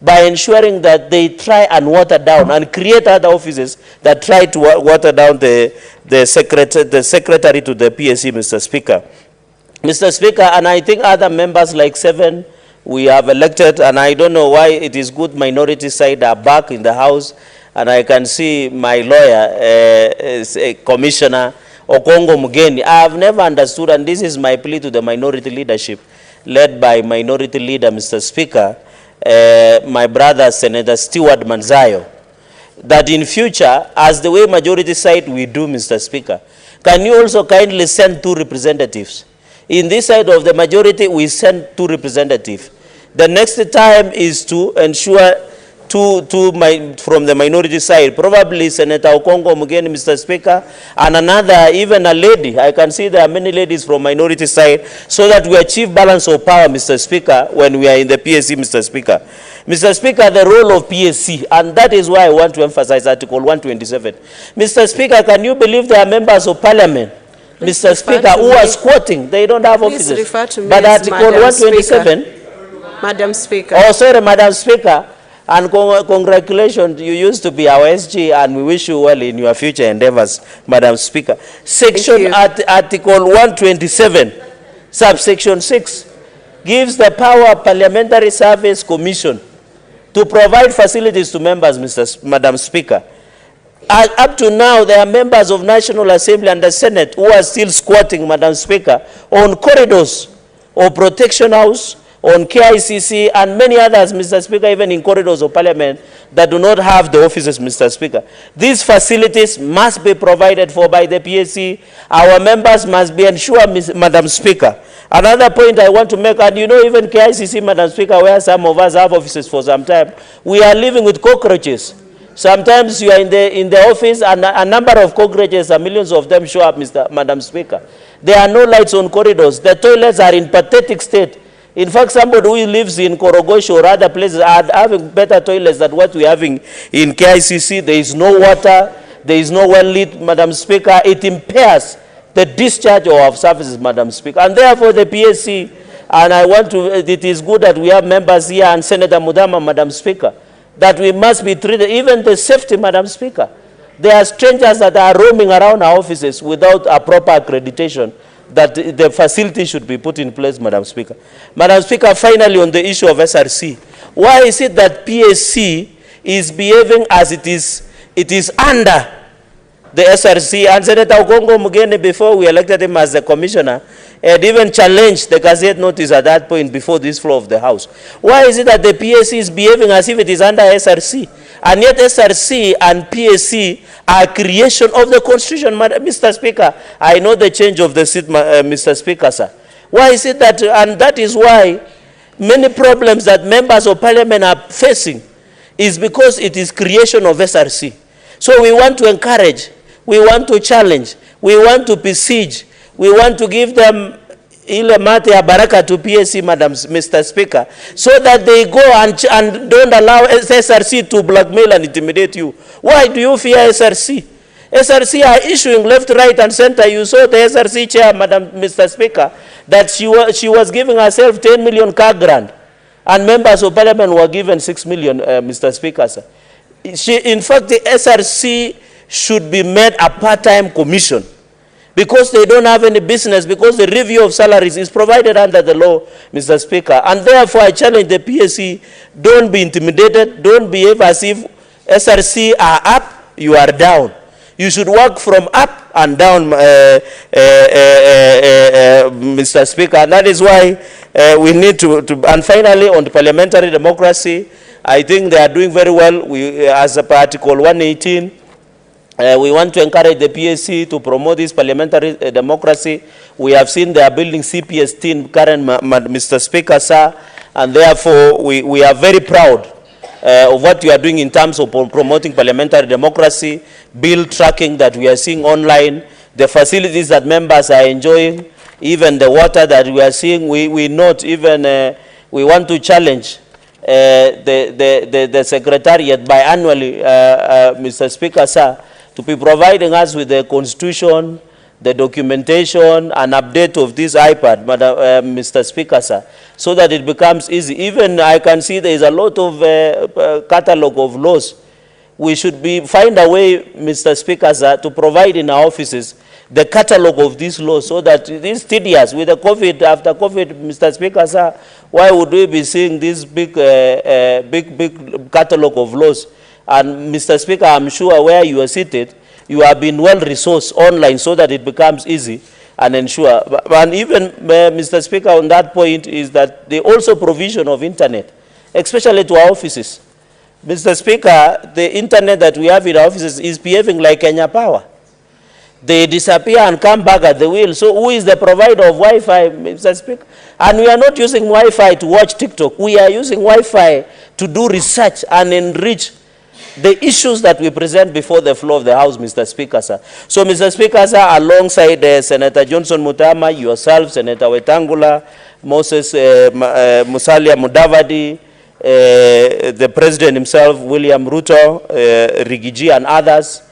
by ensuring that they try and water down and create other offices that try to water down the secretary to the PSC, Mr. Speaker. Mr. Speaker, and I think other members like 7 we have elected, and I don't know why it is good minority side are back in the House, and I can see my lawyer, Commissioner Okongo Mugeni. I have never understood, and this is my plea to the minority leadership, led by Minority Leader, Mr. Speaker, my brother, Senator Stewart Manzayo, that in future, as the way majority side we do, Mr. Speaker, can you also kindly send 2 representatives? In this side of the majority, we send 2 representatives. The next time is to ensure from the minority side, probably Senator Okongo Mugeni, Mr. Speaker, and another, even a lady. I can see there are many ladies from minority side, so that we achieve balance of power, Mr. Speaker, when we are in the PSC, Mr. Speaker. Mr. Speaker, the role of PSC, and that is why I want to emphasize Article 127. Mr. Speaker, can you believe there are members of Parliament, Mr. Speaker, who are squatting? They don't have offices. Refer to me but as Article Madam 127. Speaker. Madam Speaker. Oh, sorry, Madam Speaker. And congratulations, you used to be our SG, and we wish you well in your future endeavors, Madam Speaker. Section Article 127, subsection 6, gives the power of Parliamentary Service Commission to provide facilities to members, Madam Speaker. Up to now, there are members of National Assembly and the Senate who are still squatting, Madam Speaker, on corridors of Protection House, on KICC, and many others, Mr. Speaker, even in corridors of Parliament that do not have the offices, Mr. Speaker. These facilities must be provided for by the PSC. Our members must be ensured, Madam Speaker. Another point I want to make, and you know, even KICC, Madam Speaker, where some of us have offices for some time, we are living with cockroaches. Sometimes you are in the office, and a number of cockroaches, and millions of them show up, Madam Speaker. There are no lights on corridors. The toilets are in pathetic state. In fact, somebody who lives in Korogosho or other places are having better toilets than what we're having in KICC. There is no water. There is no well lit, Madam Speaker. It impairs the discharge of our services, Madam Speaker. And therefore, the PSC, and I want to, it is good that we have members here, and Senator Muthama, Madam Speaker, that we must be treated, even the safety, Madam Speaker. There are strangers that are roaming around our offices without a proper accreditation, that the facility should be put in place, Madam Speaker. Madam Speaker, finally on the issue of SRC, why is it that PSC is behaving as it is under the SRC? And Senator Okongo Mugeni, before we elected him as the commissioner, had even challenged the Gazette notice at that point before this floor of the House. Why is it that the PSC is behaving as if it is under SRC? And yet SRC and PSC are creation of the Constitution, Mr. Speaker. I know the change of the seat, Mr. Speaker, sir. Why is it that, and that is why many problems that members of Parliament are facing is because it is creation of SRC. So we want to encourage, we want to challenge, we want to besiege, we want to give them ile mate ya baraka to PSC, Mr. Speaker, so that they go and don't allow SRC to blackmail and intimidate you. Why do you fear SRC? SRC are issuing left, right, and center. You saw the SRC chair, Mr. Speaker, that she was giving herself 10 million car grant, and members of Parliament were given 6 million, Mr. Speaker, sir. In fact, the SRC should be made a part-time commission, because they don't have any business, because the review of salaries is provided under the law, Mr. Speaker. And therefore, I challenge the PSC, don't be intimidated, don't behave as if SRC are up, you are down. You should work from up and down, Mr. Speaker. And that is why we need to, and finally on parliamentary democracy, I think they are doing very well. We, as a Article 118, we want to encourage the PSC to promote this parliamentary democracy. We have seen they are building CPS team, current Mr. Speaker, sir, and therefore we are very proud of what you are doing in terms of promoting parliamentary democracy, bill tracking that we are seeing online, the facilities that members are enjoying, even the water that we are seeing. We note even, we want to challenge the Secretariat biannually, Mr. Speaker, sir, to be providing us with the constitution, the documentation, and update of this iPad, Mr. Speaker, sir, so that it becomes easy. Even I can see there is a lot of catalog of laws. We should find a way, Mr. Speaker, sir, to provide in our offices the catalog of these laws, so that this tedious with the COVID, after COVID, Mr. Speaker, sir, why would we be seeing this big catalog of laws? And Mr. Speaker, I'm sure where you are seated, you have been well resourced online so that it becomes easy and ensure. And even, Mr. Speaker, on that point is that the also provision of internet, especially to our offices. Mr. Speaker, the internet that we have in our offices is behaving like Kenya Power. They disappear and come back at the will. So who is the provider of Wi-Fi, Mr. Speaker? And we are not using Wi-Fi to watch TikTok. We are using Wi-Fi to do research and enrich the issues that we present before the floor of the House, Mr. Speaker, sir. So, Mr. Speaker, sir, alongside Senator Johnstone Muthama, yourself, Senator Wetangula, Moses Musalia Mudavadi, the President himself, William Ruto, Rigiji, and others,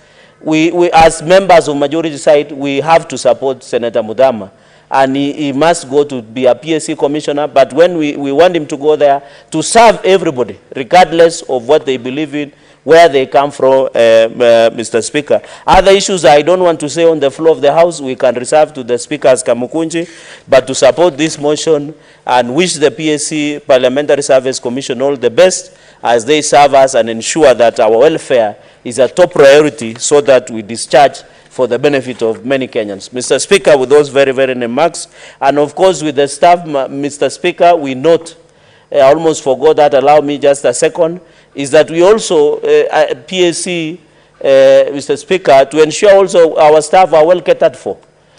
we as members of majority side, we have to support Senator Muthama. And he must go to be a PSC commissioner, but when we want him to go there to serve everybody, regardless of what they believe in, where they come from, Mr. Speaker. Other issues I don't want to say on the floor of the House, we can reserve to the Speaker's Kamukunji, but to support this motion and wish the PSC Parliamentary Service Commission all the best as they serve us and ensure that our welfare is a top priority so that we discharge for the benefit of many Kenyans. Mr. Speaker, with those very, very remarks, and of course with the staff, Mr. Speaker, we note, I almost forgot that, allow me just a second, is that we also, PSC, Mr. Speaker, to ensure also our staff are well catered for,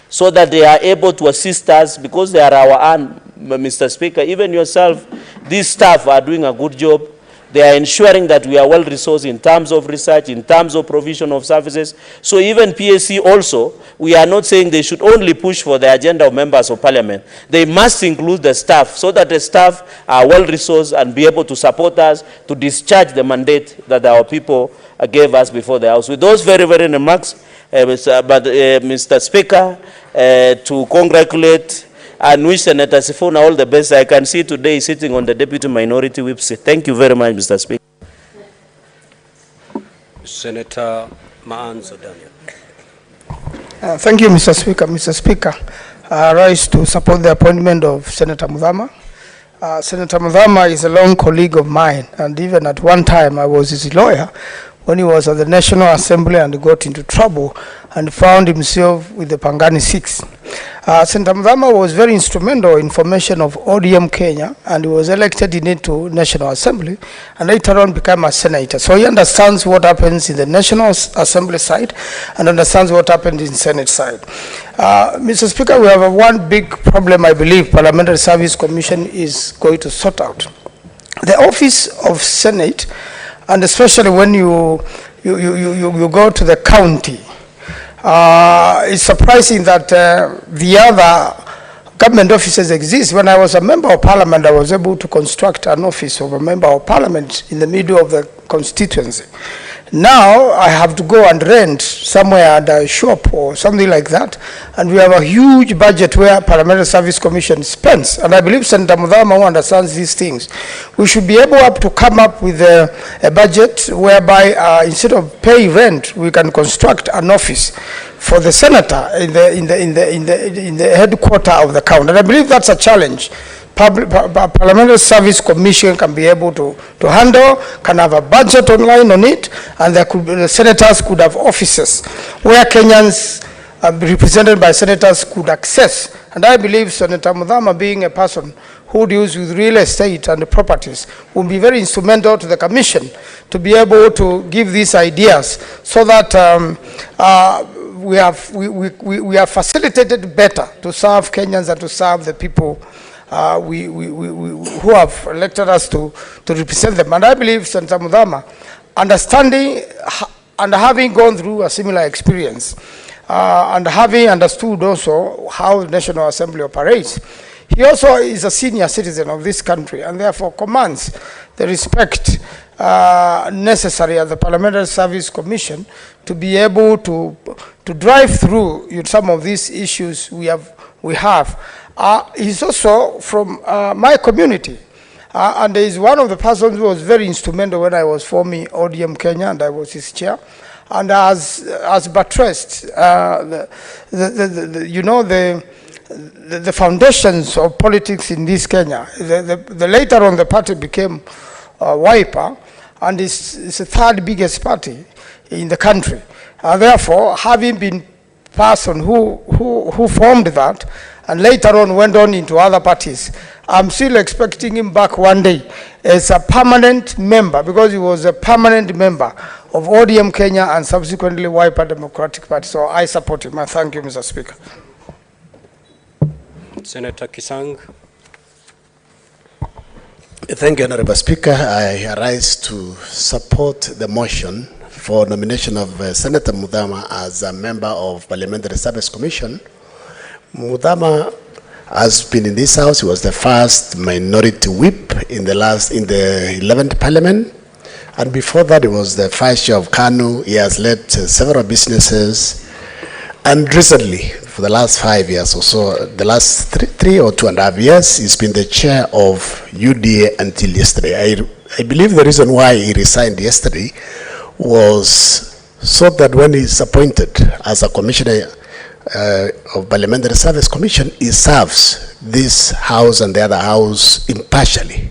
so that they are able to assist us because they are our own, Mr. Speaker. Even yourself, these staff are doing a good job. They are ensuring that we are well resourced in terms of research, in terms of provision of services. So even PSC also, we are not saying they should only push for the agenda of members of parliament. They must include the staff so that the staff are well resourced and be able to support us to discharge the mandate that our people gave us before the House. With those very, very remarks, Mr. Speaker, to congratulate and wish Senator Sifuna all the best. I can see today sitting on the Deputy Minority Whip seat. Thank you very much, Mr. Speaker. Senator Maanzo Daniel. Thank you, Mr. Speaker. Mr. Speaker, I rise to support the appointment of Senator Muthama. Senator Muthama is a long colleague of mine, and even at one time I was his lawyer when he was at the National Assembly and got into trouble and found himself with the Pangani 6. Senator Muthama was very instrumental in formation of ODM Kenya, and he was elected into National Assembly and later on became a senator. So he understands what happens in the National Assembly side and understands what happened in Senate side. Mr. Speaker, we have one big problem I believe Parliamentary Service Commission is going to sort out. The office of Senate, and especially when you go to the county, it's surprising that the other government offices exist. When I was a member of parliament, I was able to construct an office of a member of parliament in the middle of the constituency. Now I have to go and rent somewhere at a shop or something like that, and we have a huge budget where Parliamentary Service Commission spends, and I believe Senator Muthama understands these things. We should be able to come up with a budget whereby instead of paying rent, we can construct an office for the senator in the headquarter of the county. And I believe that's a challenge Parliamentary Service Commission can be able to handle, can have a budget online on it, and the senators could have offices where Kenyans represented by senators could access. And I believe Senator Muthama, being a person who deals with real estate and the properties, will be very instrumental to the commission to be able to give these ideas so that we are facilitated better to serve Kenyans and to serve the people who have elected us to represent them. And I believe Senator Muthama, understanding and having gone through a similar experience, and having understood also how the National Assembly operates, he also is a senior citizen of this country and therefore commands the respect necessary at the Parliamentary Service Commission to be able to drive through some of these issues we have. He's also from my community, and he's one of the persons who was very instrumental when I was forming ODM Kenya and I was his chair, and has buttressed the foundations of politics in this Kenya. Later on, the party became Wiper, and it's the third biggest party in the country. Therefore, having been person who formed that, and later on went on into other parties, I'm still expecting him back one day as a permanent member, because he was a permanent member of ODM Kenya and subsequently Wiper Democratic Party. So I support him. I thank you, Mr. Speaker. Senator Kisang. Thank you, Honorable Speaker. I rise to support the motion for nomination of Senator Muthama as a member of Parliamentary Service Commission. Muthama has been in this house. He was the first minority whip in the 11th Parliament, and before that he was the vice chair of KANU. He has led several businesses, and recently, for the last 5 years or so, the last three or 2.5 years, he's been the chair of UDA until yesterday. I believe the reason why he resigned yesterday was so that when he's appointed as a commissioner of Parliamentary Service Commission, he serves this house and the other house impartially,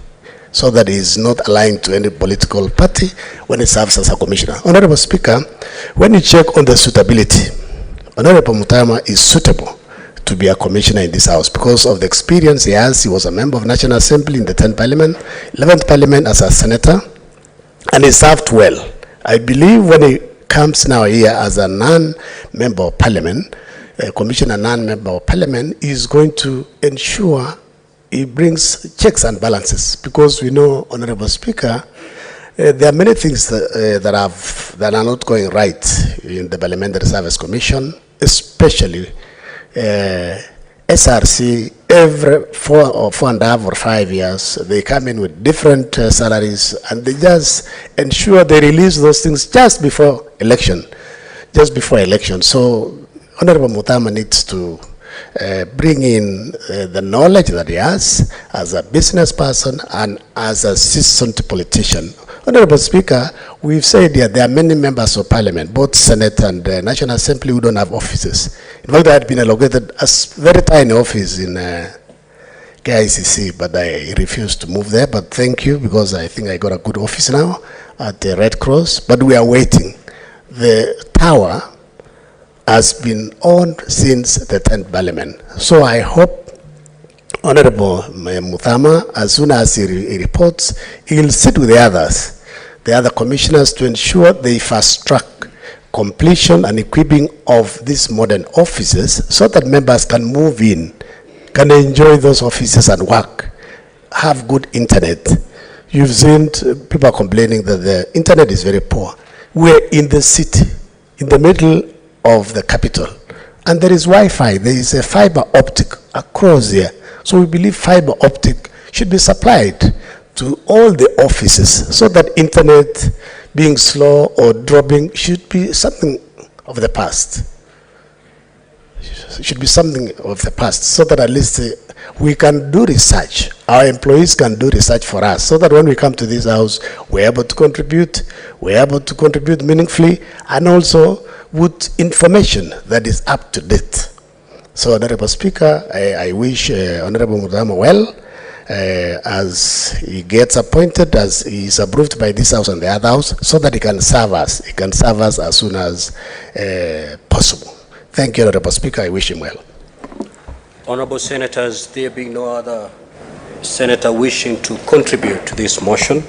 so that he is not aligned to any political party when he serves as a commissioner. Honorable Speaker, when you check on the suitability, Honorable Muthama is suitable to be a commissioner in this house because of the experience he has. He was a member of National Assembly in the 10th Parliament, 11th Parliament as a senator, and he served well. I believe when he comes now here as a non-member of Parliament, a commissioner non-member of Parliament, is going to ensure he brings checks and balances, because we know, Honorable Speaker, there are many things that are not going right in the Parliamentary Service Commission, especially SRC. Every 4.5 or 5 years, they come in with different salaries, and they just ensure they release those things just before election. So Honorable Muthama needs to bring in the knowledge that he has as a business person and as a seasoned politician. Honorable Speaker, we've said that there are many members of Parliament, both Senate and National Assembly, who don't have offices. In fact, I had been allocated a very tiny office in KICC, but I refused to move there. But thank you, because I think I got a good office now at the Red Cross. But we are waiting. The tower has been on since the 10th Parliament. So I hope Honorable Muthama, as soon as he reports, he'll sit with the other commissioners, to ensure they fast track completion and equipping of these modern offices, so that members can move in, can enjoy those offices and work, have good internet. You've seen people complaining that the internet is very poor. We're in the city, in the middle of the capital, and there is Wi-Fi. There is a fiber optic across here. So we believe fiber optic should be supplied to all the offices, so that internet being slow or dropping should be something of the past. It should be something of the past, so that at least we can do research. Our employees can do research for us, so that when we come to this house, we're able to contribute meaningfully, and also with information that is up to date. So, Honorable Speaker, I wish Honorable Muthama well, as he gets appointed, as he is approved by this house and the other house, so that he can serve us. He can serve us as soon as possible. Thank you, Honorable Speaker. I wish him well. Honorable Senators, there being no other senator wishing to contribute to this motion,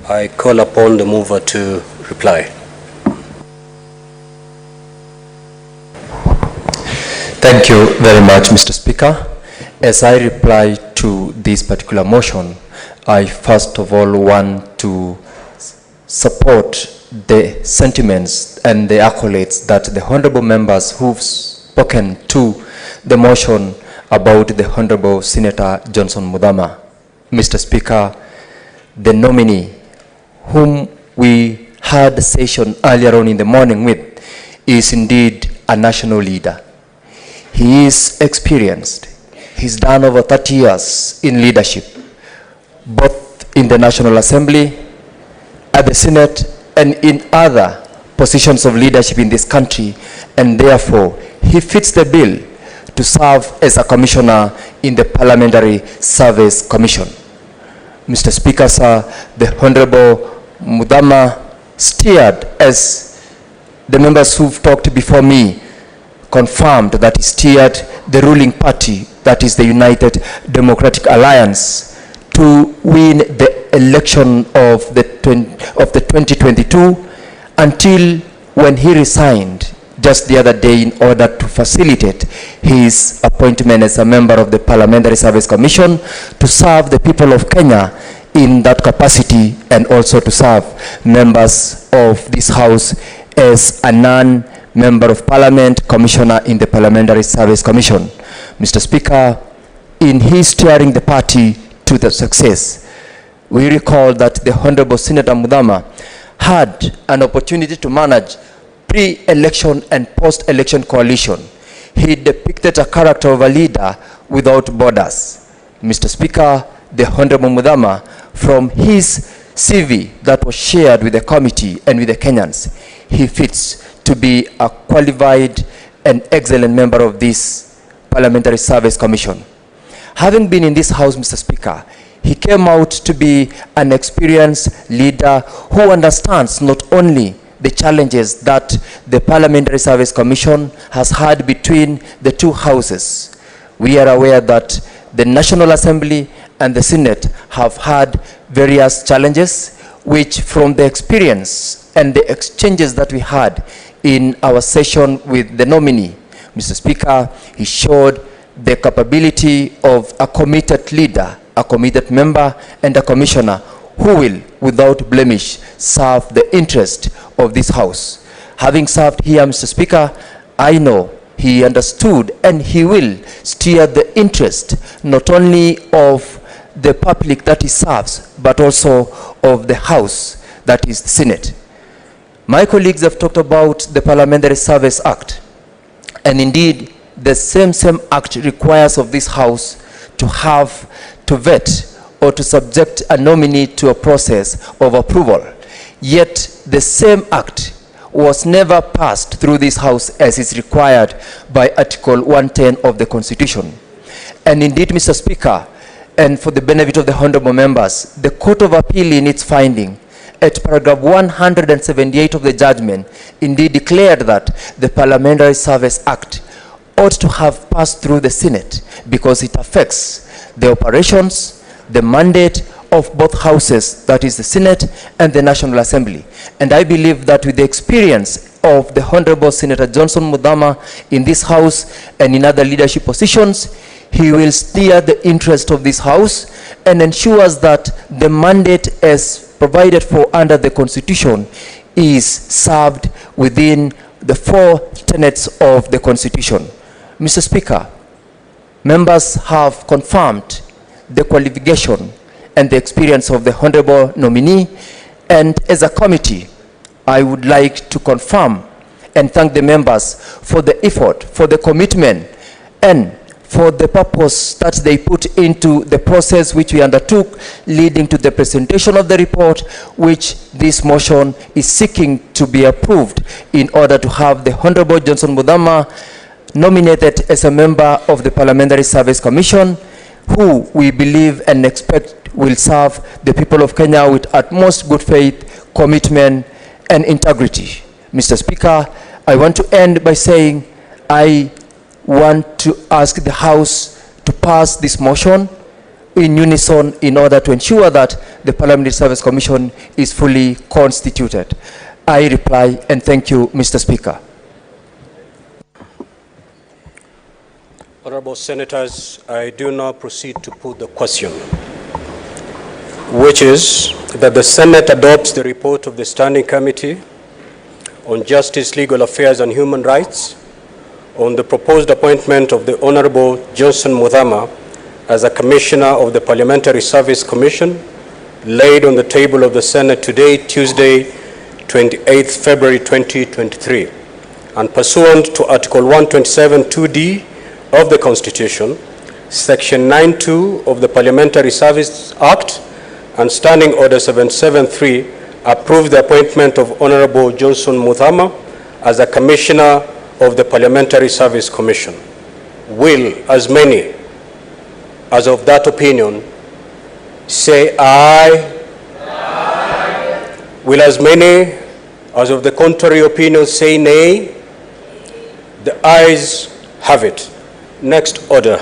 I call upon the mover to reply. Thank you very much, Mr. Speaker. As I reply to this particular motion, I first of all want to support the sentiments and the accolades that the honorable members who've spoken to the motion about the Honorable Senator Johnstone Muthama. Mr. Speaker, the nominee whom we had a session earlier on in the morning with is indeed a national leader. He is experienced. He's done over 30 years in leadership, both in the National Assembly, at the Senate, and in other positions of leadership in this country, and therefore he fits the bill to serve as a commissioner in the Parliamentary Service Commission. Mr. Speaker, sir, the Honorable Muthama steered, as the members who've talked before me confirmed, that he steered the ruling party, that is the United Democratic Alliance, to win the election of the 2022 until when he resigned just the other day in order to facilitate his appointment as a member of the Parliamentary Service Commission to serve the people of Kenya in that capacity, and also to serve members of this House as a non-member of Parliament commissioner in the Parliamentary Service Commission. Mr. Speaker, in his steering the party to the success, we recall that the Honorable Senator Muthama had an opportunity to manage pre-election and post-election coalition. He depicted a character of a leader without borders. Mr. Speaker, the Honorable Muthama, from his CV that was shared with the committee and with the Kenyans, he fits to be a qualified and excellent member of this Parliamentary Service Commission. Having been in this House, Mr. Speaker, he came out to be an experienced leader who understands not only the challenges that the Parliamentary Service Commission has had between the two houses. We are aware that the National Assembly and the Senate have had various challenges, which from the experience and the exchanges that we had in our session with the nominee, Mr. Speaker, he showed the capability of a committed leader, a committed member, and a commissioner who will, without blemish, serve the interest of this House. Having served here, Mr. Speaker, I know he understood and he will steer the interest not only of the public that he serves, but also of the House, that is the Senate. My colleagues have talked about the Parliamentary Service Act, and indeed the same act requires of this House to have to vet or to subject a nominee to a process of approval. Yet the same act was never passed through this House as is required by Article 110 of the Constitution. And indeed, Mr. Speaker, and for the benefit of the honorable members, the Court of Appeal in its finding at paragraph 178 of the judgment indeed declared that the Parliamentary Service Act ought to have passed through the Senate because it affects the operations, the mandate of both houses, that is the Senate and the National Assembly. And I believe that with the experience of the Honorable Senator Johnstone Muthama in this House and in other leadership positions, he will steer the interest of this House and ensures that the mandate as provided for under the Constitution is served within the 4 tenets of the Constitution. Mr. Speaker, members have confirmed the qualification and the experience of the honorable nominee, and as a committee, I would like to confirm and thank the members for the effort, for the commitment, and for the purpose that they put into the process which we undertook, leading to the presentation of the report, which this motion is seeking to be approved in order to have the Honorable Johnstone Muthama nominated as a member of the Parliamentary Service Commission who we believe and expect will serve the people of Kenya with utmost good faith, commitment, and integrity. Mr. Speaker, I want to end by saying I want to ask the House to pass this motion in unison in order to ensure that the Parliamentary Service Commission is fully constituted. I reply and thank you, Mr. Speaker. Honorable Senators, I do now proceed to put the question, which is that the Senate adopts the report of the Standing Committee on Justice, Legal Affairs and Human Rights on the proposed appointment of the Honorable Johnstone Muthama as a Commissioner of the Parliamentary Service Commission, laid on the table of the Senate today, Tuesday, 28th February 2023, and pursuant to Article 127(2)(d) of the Constitution, Section 9(2) of the Parliamentary Service Act, and Standing Order 773, approve the appointment of Honorable Johnstone Muthama as a Commissioner of the Parliamentary Service Commission. Will as many as of that opinion say aye? Aye. Will as many as of the contrary opinion say nay? The ayes have it. Next order.